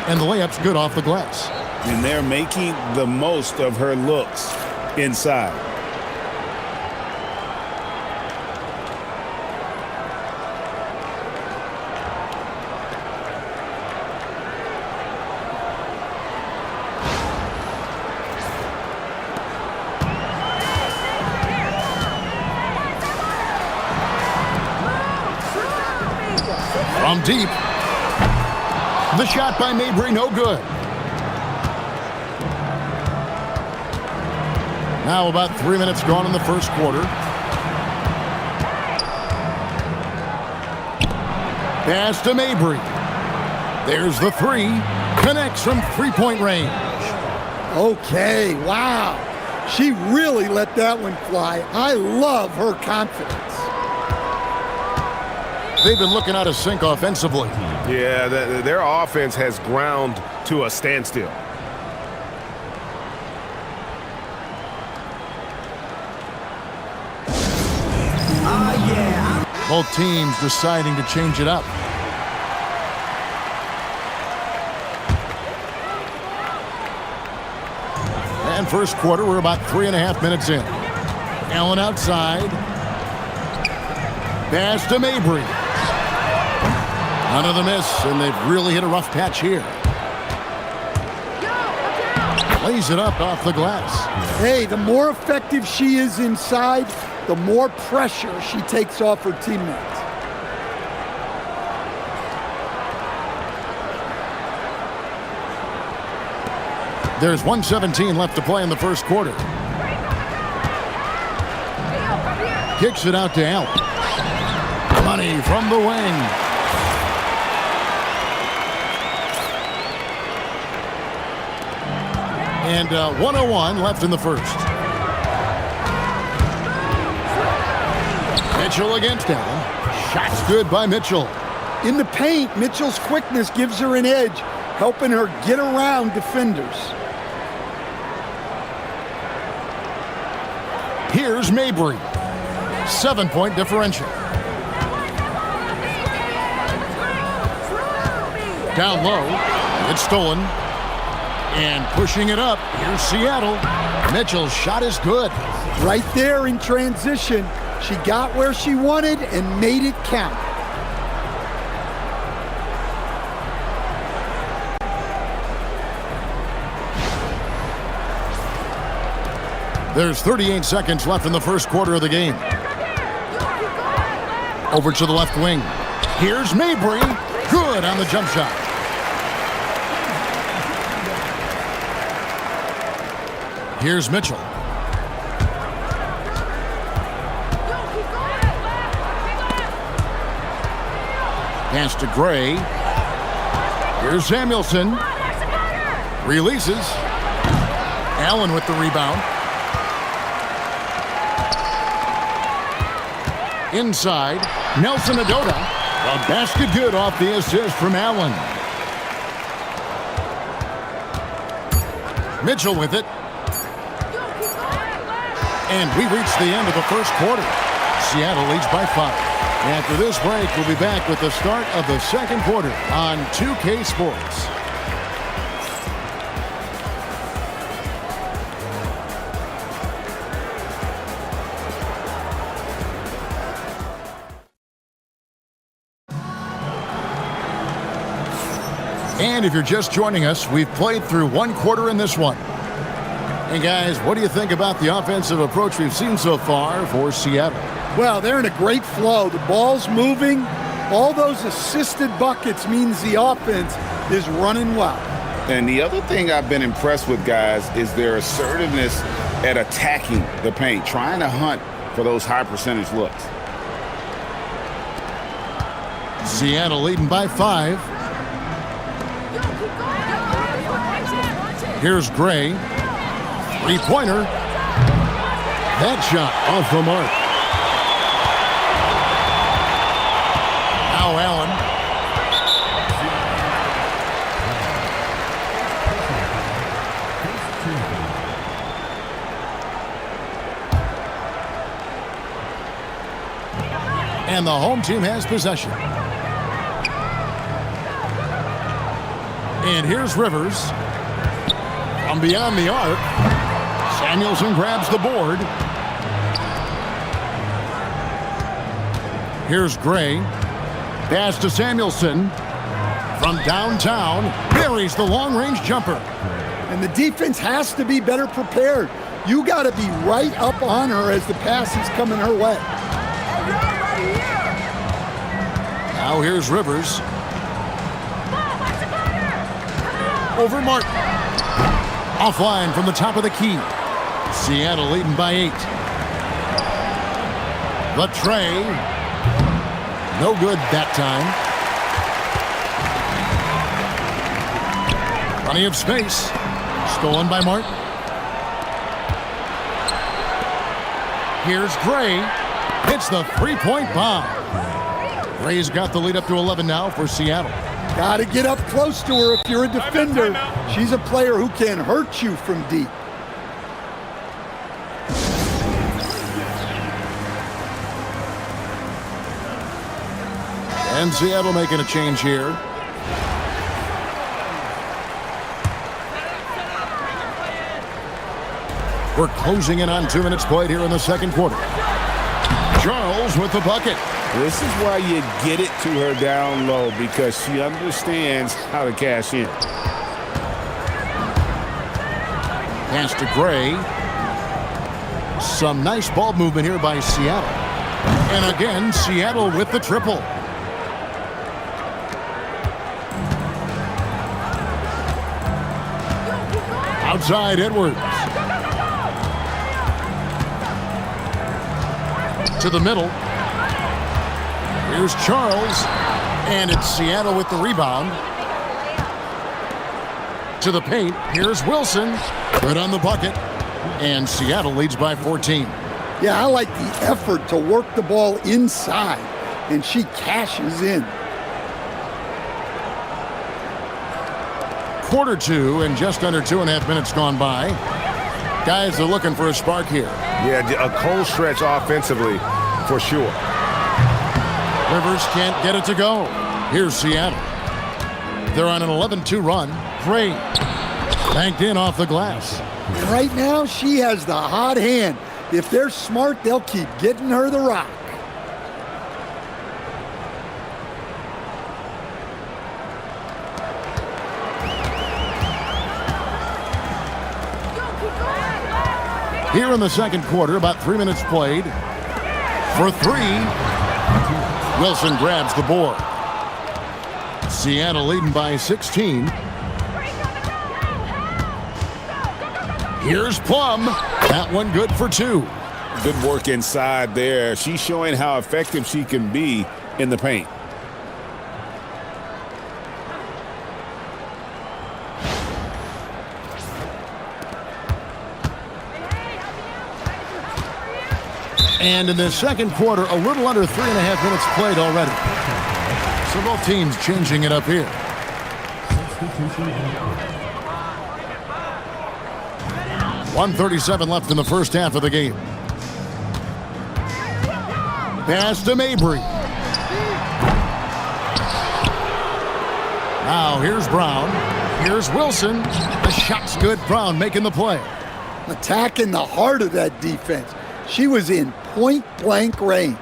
And the layup's good off the glass. And they're making the most of her looks inside. From deep. The shot by Mabry, no good. Now about 3 minutes gone in the first quarter. Pass to Mabry. There's the three. Connects from three-point range. Okay, wow. She really let that one fly. I love her confidence. They've been looking out of sync offensively. Yeah, their offense has ground to a standstill. Both teams deciding to change it up. And first quarter, we're about 3.5 minutes in. Allen outside. Pass to Mabry. Another miss, and they've really hit a rough patch here. Lays it up off the glass. Hey, the more effective she is inside, the more pressure she takes off her teammates. There's 1:17 left to play in the first quarter. Kicks it out to Allen. Money from the wing. And 1:01 left in the first. Mitchell against Allen. Shot's good by Mitchell. In the paint, Mitchell's quickness gives her an edge, helping her get around defenders. Here's Mabry. 7-point differential. Down low. It's stolen. And pushing it up. Here's Seattle. Mitchell's shot is good. Right there in transition, she got where she wanted and made it count. There's 38 seconds left in the first quarter of the game. Over to the left wing. Here's Mabry. Good on the jump shot. Here's Mitchell. Pass to Gray. Here's Samuelson. Releases. Allen with the rebound. Inside, Nelson Adota. A basket good off the assist from Allen. Mitchell with it. And we reach the end of the first quarter. Seattle leads by 5. After this break, we'll be back with the start of the second quarter on 2K Sports. And if you're just joining us, we've played through one quarter in this one. And guys, what do you think about the offensive approach we've seen so far for Seattle? Well, they're in a great flow. The ball's moving. All those assisted buckets means the offense is running well. And the other thing I've been impressed with, guys, is their assertiveness at attacking the paint, trying to hunt for those high percentage looks. Seattle leading by 5. Here's Gray. Three-pointer. That shot off the mark. Now Allen. And the home team has possession. And here's Rivers. From beyond the arc. Samuelson grabs the board. Here's Gray. Pass to Samuelson. From downtown, buries the long-range jumper. And the defense has to be better prepared. You got to be right up on her as the pass is coming her way. Now here's Rivers. Over Martin. Offline from the top of the key. Seattle leading by 8. The tray. No good that time. Plenty of space. Stolen by Martin. Here's Gray. Hits the three-point bomb. Gray's got the lead up to 11 now for Seattle. Got to get up close to her if you're a defender. She's a player who can hurt you from deep. And Seattle making a change here. We're closing in on 2 minutes played here in the second quarter. Charles with the bucket. This is why you get it to her down low, because she understands how to cash in. Pass to Gray. Some nice ball movement here by Seattle. And again, Seattle with the triple. Outside Edwards. To the middle. Here's Charles. And it's Seattle with the rebound. To the paint. Here's Wilson. Good on the bucket. And Seattle leads by 14. Yeah, I like the effort to work the ball inside. And she cashes in. Quarter two and just under 2.5 minutes gone by. Guys are looking for a spark here. Yeah, a cold stretch offensively for sure. Rivers can't get it to go. Here's Seattle. They're on an 11-2 run. Gray banked in off the glass. And right now, she has the hot hand. If they're smart, they'll keep getting her the rock. Here in the second quarter, about 3 minutes played. For three, Wilson grabs the board. Seattle leading by 16. Here's Plum. That one good for two. Good work inside there. She's showing how effective she can be in the paint. And in the second quarter, a little under 3.5 minutes played already. So both teams changing it up here. 1:37 left in the first half of the game. Pass to Mabry. Now here's Brown. Here's Wilson. The shot's good. Brown making the play. Attacking the heart of that defense. She was in point-blank range.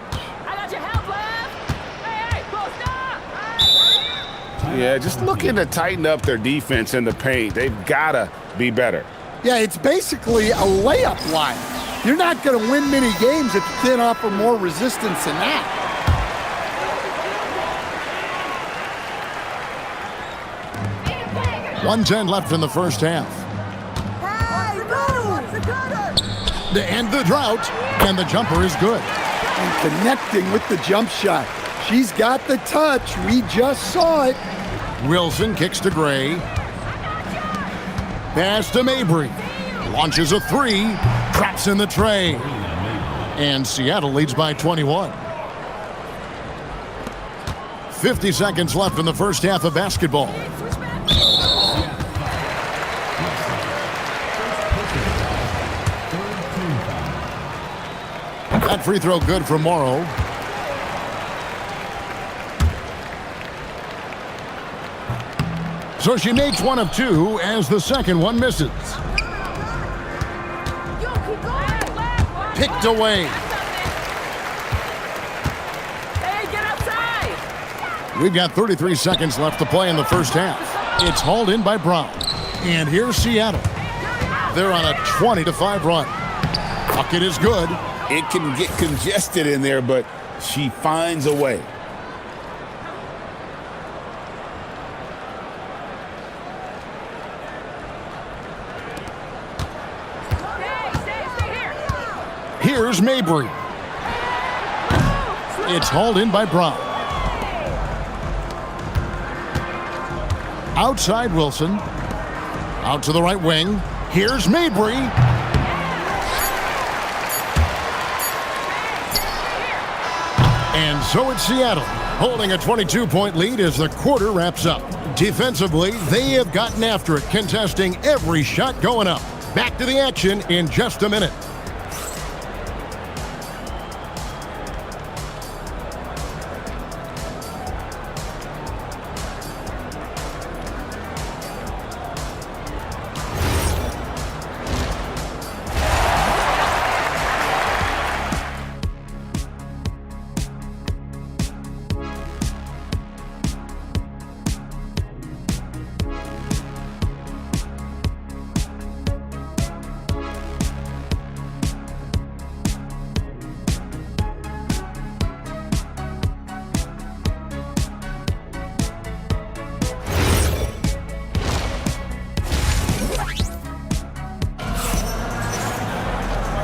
Yeah, just looking to tighten up their defense in the paint. They've got to be better. Yeah, it's basically a layup line. You're not going to win many games if you can't offer more resistance than that. .110 left in the first half. And the drought, and the jumper is good. And connecting with the jump shot. She's got the touch. We just saw it. Wilson kicks to Gray. Pass to Mabry. Launches a three. Drops in the tray. And Seattle leads by 21. 50 seconds left in the first half of basketball. That free throw good for Morrow. So she makes one of two as the second one misses. Picked away. We've got 33 seconds left to play in the first half. It's hauled in by Brown. And here's Seattle. They're on a 20-5 run. Bucket is good. It can get congested in there, but she finds a way. Here's Mabry. It's hauled in by Brown. Outside Wilson. Out to the right wing. Here's Mabry. And so it's Seattle, holding a 22-point lead as the quarter wraps up. Defensively, they have gotten after it, contesting every shot going up. Back to the action in just a minute.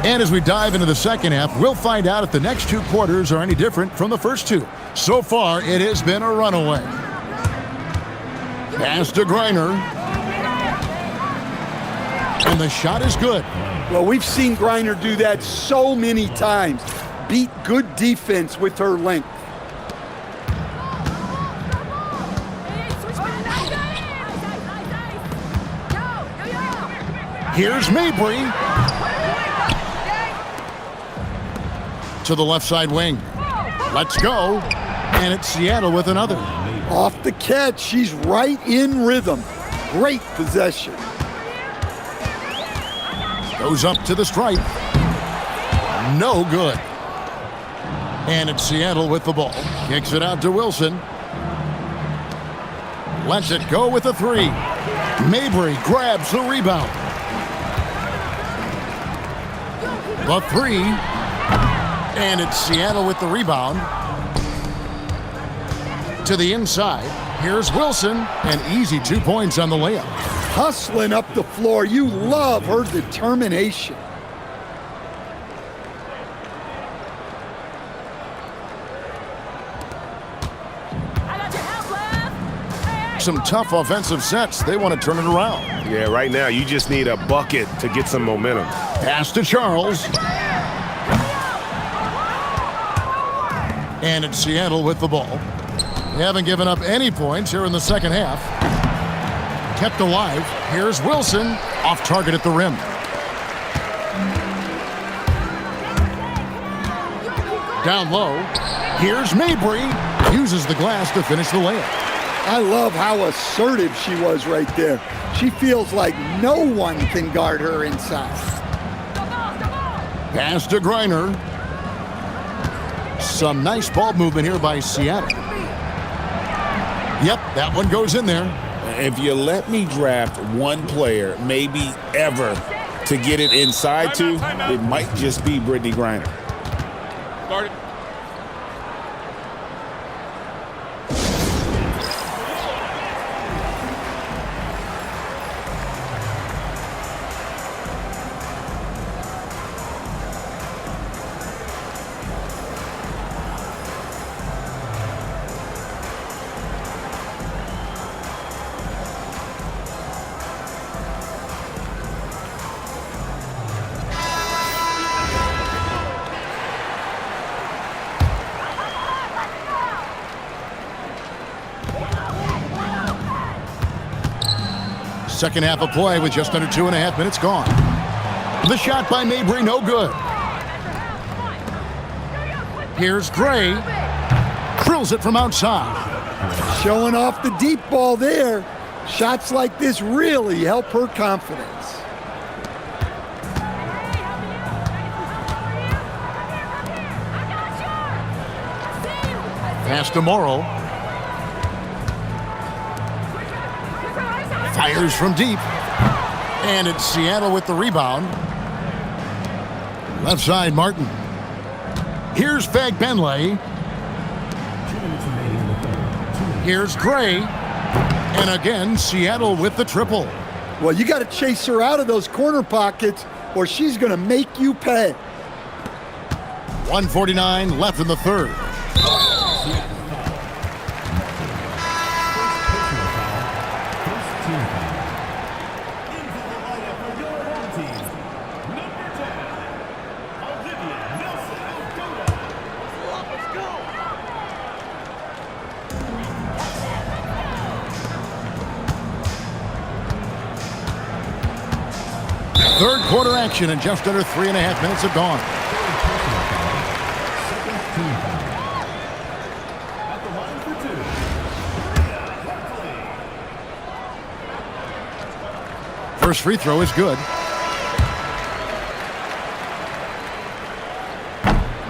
And as we dive into the second half, we'll find out if the next 2 quarters are any different from the first 2. So far, it has been a runaway. Pass to Griner. And the shot is good. Well, we've seen Griner do that so many times. Beat good defense with her length. Here's Mabry. To the left side wing. Let's go. And it's Seattle with another. Off the catch, she's right in rhythm. Great possession. Goes up to the stripe. No good. And it's Seattle with the ball. Kicks it out to Wilson. Lets it go with a 3. Mabry grabs the rebound. The 3. And it's Seattle with the rebound. To the inside. Here's Wilson. An easy 2 points on the layup. Hustling up the floor. You love her determination. Some tough offensive sets. They want to turn it around. Yeah, right now you just need a bucket to get some momentum. Pass to Charles. And it's Seattle with the ball. They haven't given up any points here in the second half. Kept alive. Here's Wilson. Off target at the rim. Down low. Here's Mabry. Uses the glass to finish the layup. I love how assertive she was right there. She feels like no one can guard her inside. Pass to Griner. Some nice ball movement here by Seattle. Yep, that one goes in there. If you let me draft one player, maybe ever, to get it inside to, it might just be Brittany Griner. Started. Second half of play with just under 2.5 minutes gone. The shot by Mabry, no good. Here's Gray. Drills it from outside. Showing off the deep ball there. Shots like this really help her confidence. Pass to Morrow. Fires from deep. And it's Seattle with the rebound. Left side, Martin. Here's Fag-Benley. Here's Gray. And again, Seattle with the triple. Well, you got to chase her out of those corner pockets or she's going to make you pay. 1:49 left in the third. Third quarter action and just under 3.5 minutes have gone. First free throw is good.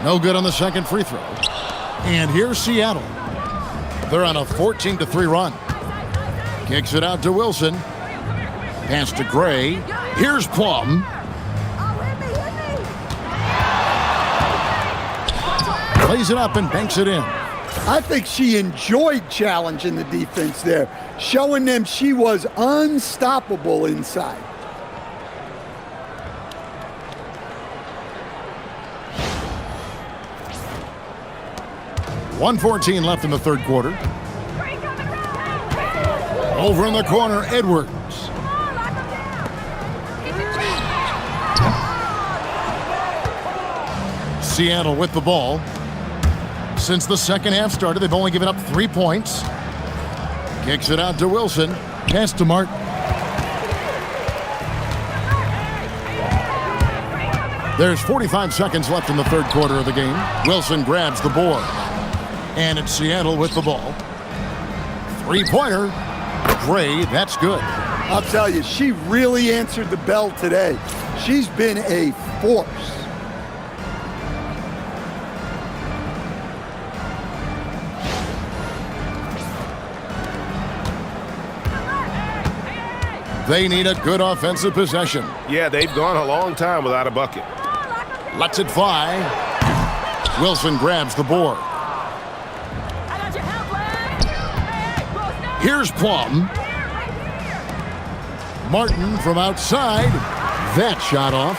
No good on the second free throw. And here's Seattle. They're on a 14-3 run. Kicks it out to Wilson. Pass to Gray. Here's Plum. Plays it up and banks it in. I think she enjoyed challenging the defense there, showing them she was unstoppable inside. 1:14 left in the third quarter. Over in the corner, Edwards. Seattle with the ball. Since the second half started, they've only given up 3 points. Kicks it out to Wilson. Pass to Martin. There's 45 seconds left in the third quarter of the game. Wilson grabs the board. And it's Seattle with the ball. Three-pointer. Gray, that's good. I'll tell you, she really answered the bell today. She's been a force. They need a good offensive possession. Yeah, they've gone a long time without a bucket. Lets it fly. Wilson grabs the board. Here's Plum. Martin from outside. That shot off.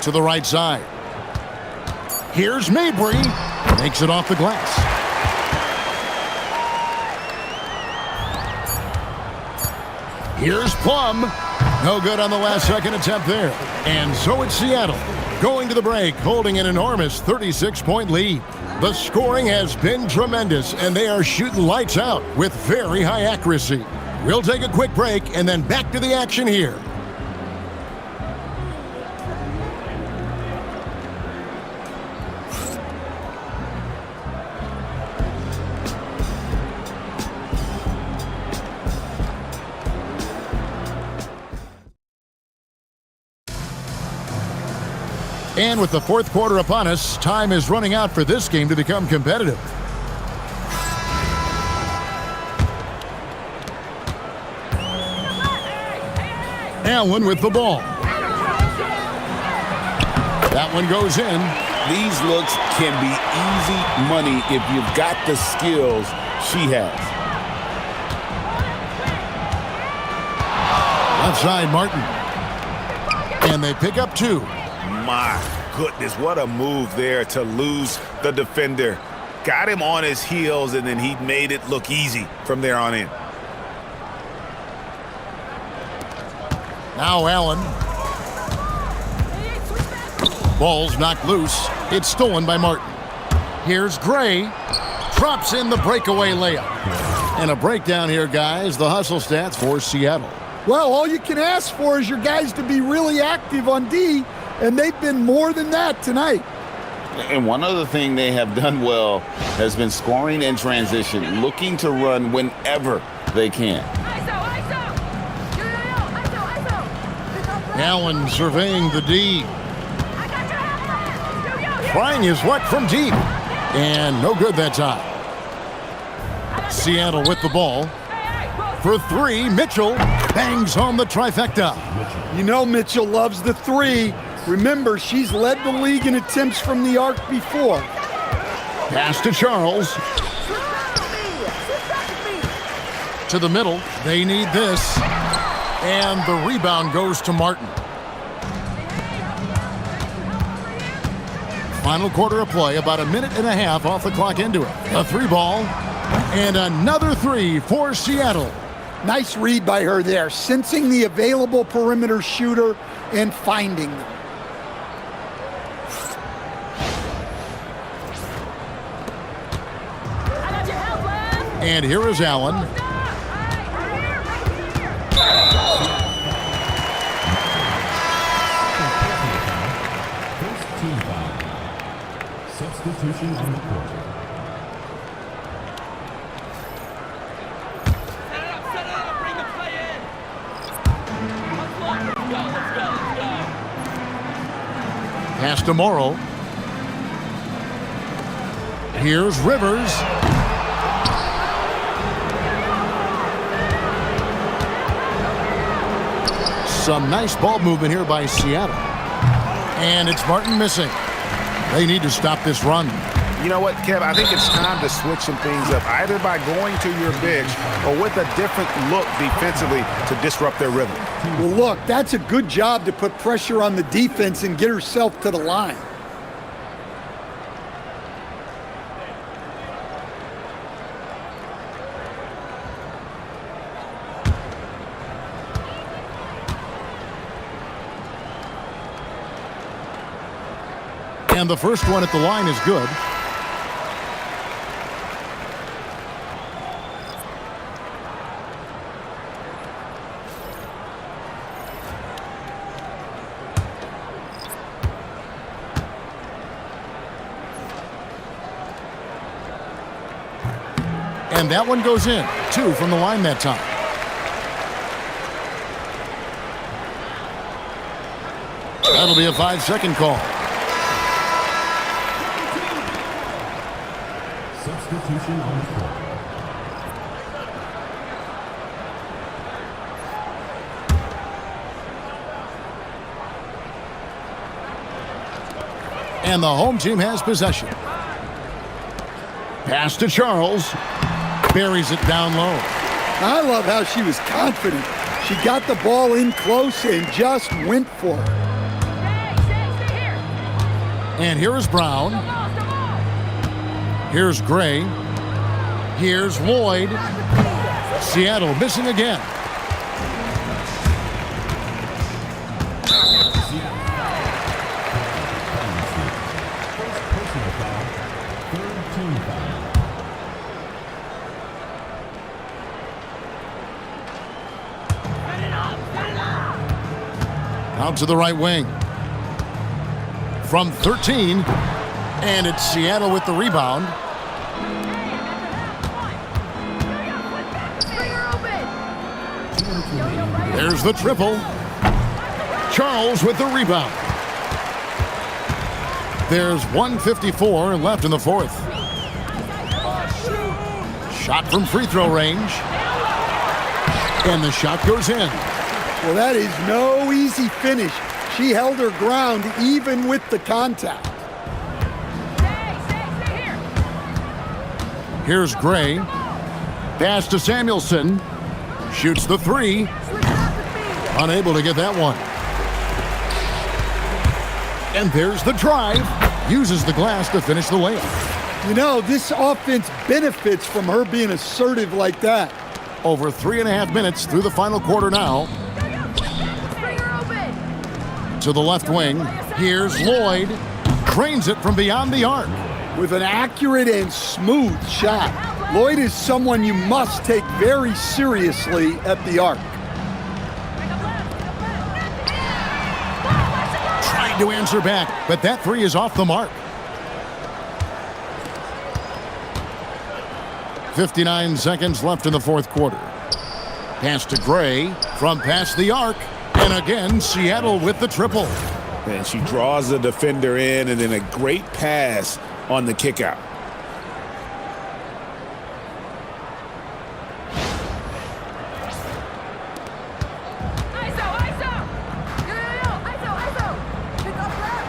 To the right side. Here's Mabry. Makes it off the glass. Here's Plum. No good on the last second attempt there. And so it's Seattle going to the break, holding an enormous 36-point lead. The scoring has been tremendous, and they are shooting lights out with very high accuracy. We'll take a quick break and then back to the action here. And with the fourth quarter upon us, time is running out for this game to become competitive. Allen with the ball. That one goes in. These looks can be easy money if you've got the skills she has. Left side, Martin. And they pick up 2. My goodness, what a move there to lose the defender. Got him on his heels, and then he made it look easy from there on in. Now Allen. Ball's knocked loose. It's stolen by Martin. Here's Gray. Drops in the breakaway layup. And a breakdown here, guys. The hustle stats for Seattle. Well, all you can ask for is your guys to be really active on D, and they've been more than that tonight. And one other thing they have done well has been scoring in transition, looking to run whenever they can. Allen surveying the D. Trying his luck from deep. And no good that time. Seattle with the ball. For 3, Mitchell bangs home the trifecta. You know Mitchell loves the 3. Remember, she's led the league in attempts from the arc before. Pass to Charles. To the middle. They need this. And the rebound goes to Martin. Final quarter of play, about a minute and a half off the clock into it. A 3 ball. And another 3 for Seattle. Nice read by her there, sensing the available perimeter shooter and finding them. And here is Allen. First team foul. Substitution on the court. Set it up, bring the play in. Let's go. Pass to Morrow. Here's Rivers. Some nice ball movement here by Seattle. And it's Martin missing. They need to stop this run. You know what, Kev? I think it's time to switch some things up, either by going to your bench or with a different look defensively to disrupt their rhythm. Well, look, that's a good job to put pressure on the defense and get herself to the line. And the first one at the line is good. And that one goes in. 2 from the line that time. That'll be a 5-second call. Substitution on the court. And the home team has possession. Pass to Charles. Buries it down low. I love how she was confident. She got the ball in close and just went for it. Stay here. And here is Brown. Here's Gray. Here's Lloyd. Seattle missing again. Personal foul. Third team foul. Out to the right wing. From 13. And it's Seattle with the rebound. There's the triple. Charles with the rebound. There's 1:54 left in the fourth. Shot from free throw range. And the shot goes in. Well, that is no easy finish. She held her ground even with the contact. Stay here. Here's Gray. Pass to Samuelson. Shoots the 3. Unable to get that one. And there's the drive. Uses the glass to finish the layup. You know, this offense benefits from her being assertive like that. Over 3.5 minutes through the final quarter now. To the left wing. Here's Lloyd. Cranes it from beyond the arc. With an accurate and smooth shot. Lloyd is someone you must take very seriously at the arc. Tried to answer back, but that 3 is off the mark. 59 seconds left in the fourth quarter. Pass to Gray from past the arc. And again, Seattle with the triple. And she draws the defender in, and then a great pass on the kickout.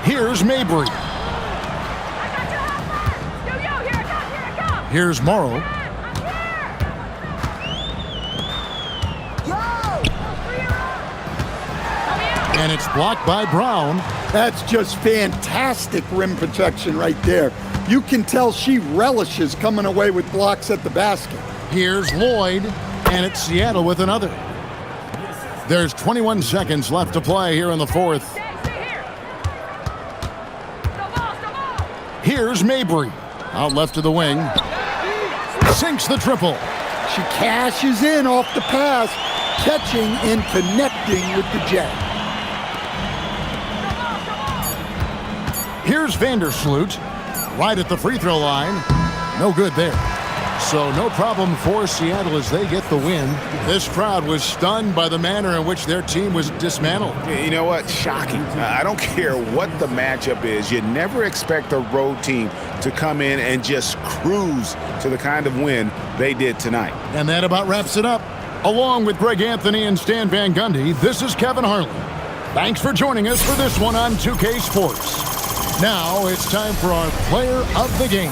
Here's Mabry. Here's Morrow. And it's blocked by Brown. That's just fantastic rim protection right there. You can tell she relishes coming away with blocks at the basket. Here's Lloyd, and it's Seattle with another. There's 21 seconds left to play here in the fourth. Here's Mabry, out left to the wing. Sinks the triple. She cashes in off the pass, catching and connecting with the jet. Here's Vandersloot, right at the free throw line. No good there. So no problem for Seattle as they get the win. This crowd was stunned by the manner in which their team was dismantled. You know what? Shocking. I don't care what the matchup is. You never expect a road team to come in and just cruise to the kind of win they did tonight. And that about wraps it up. Along with Greg Anthony and Stan Van Gundy, this is Kevin Harlan. Thanks for joining us for this one on 2K Sports. Now it's time for our player of the game.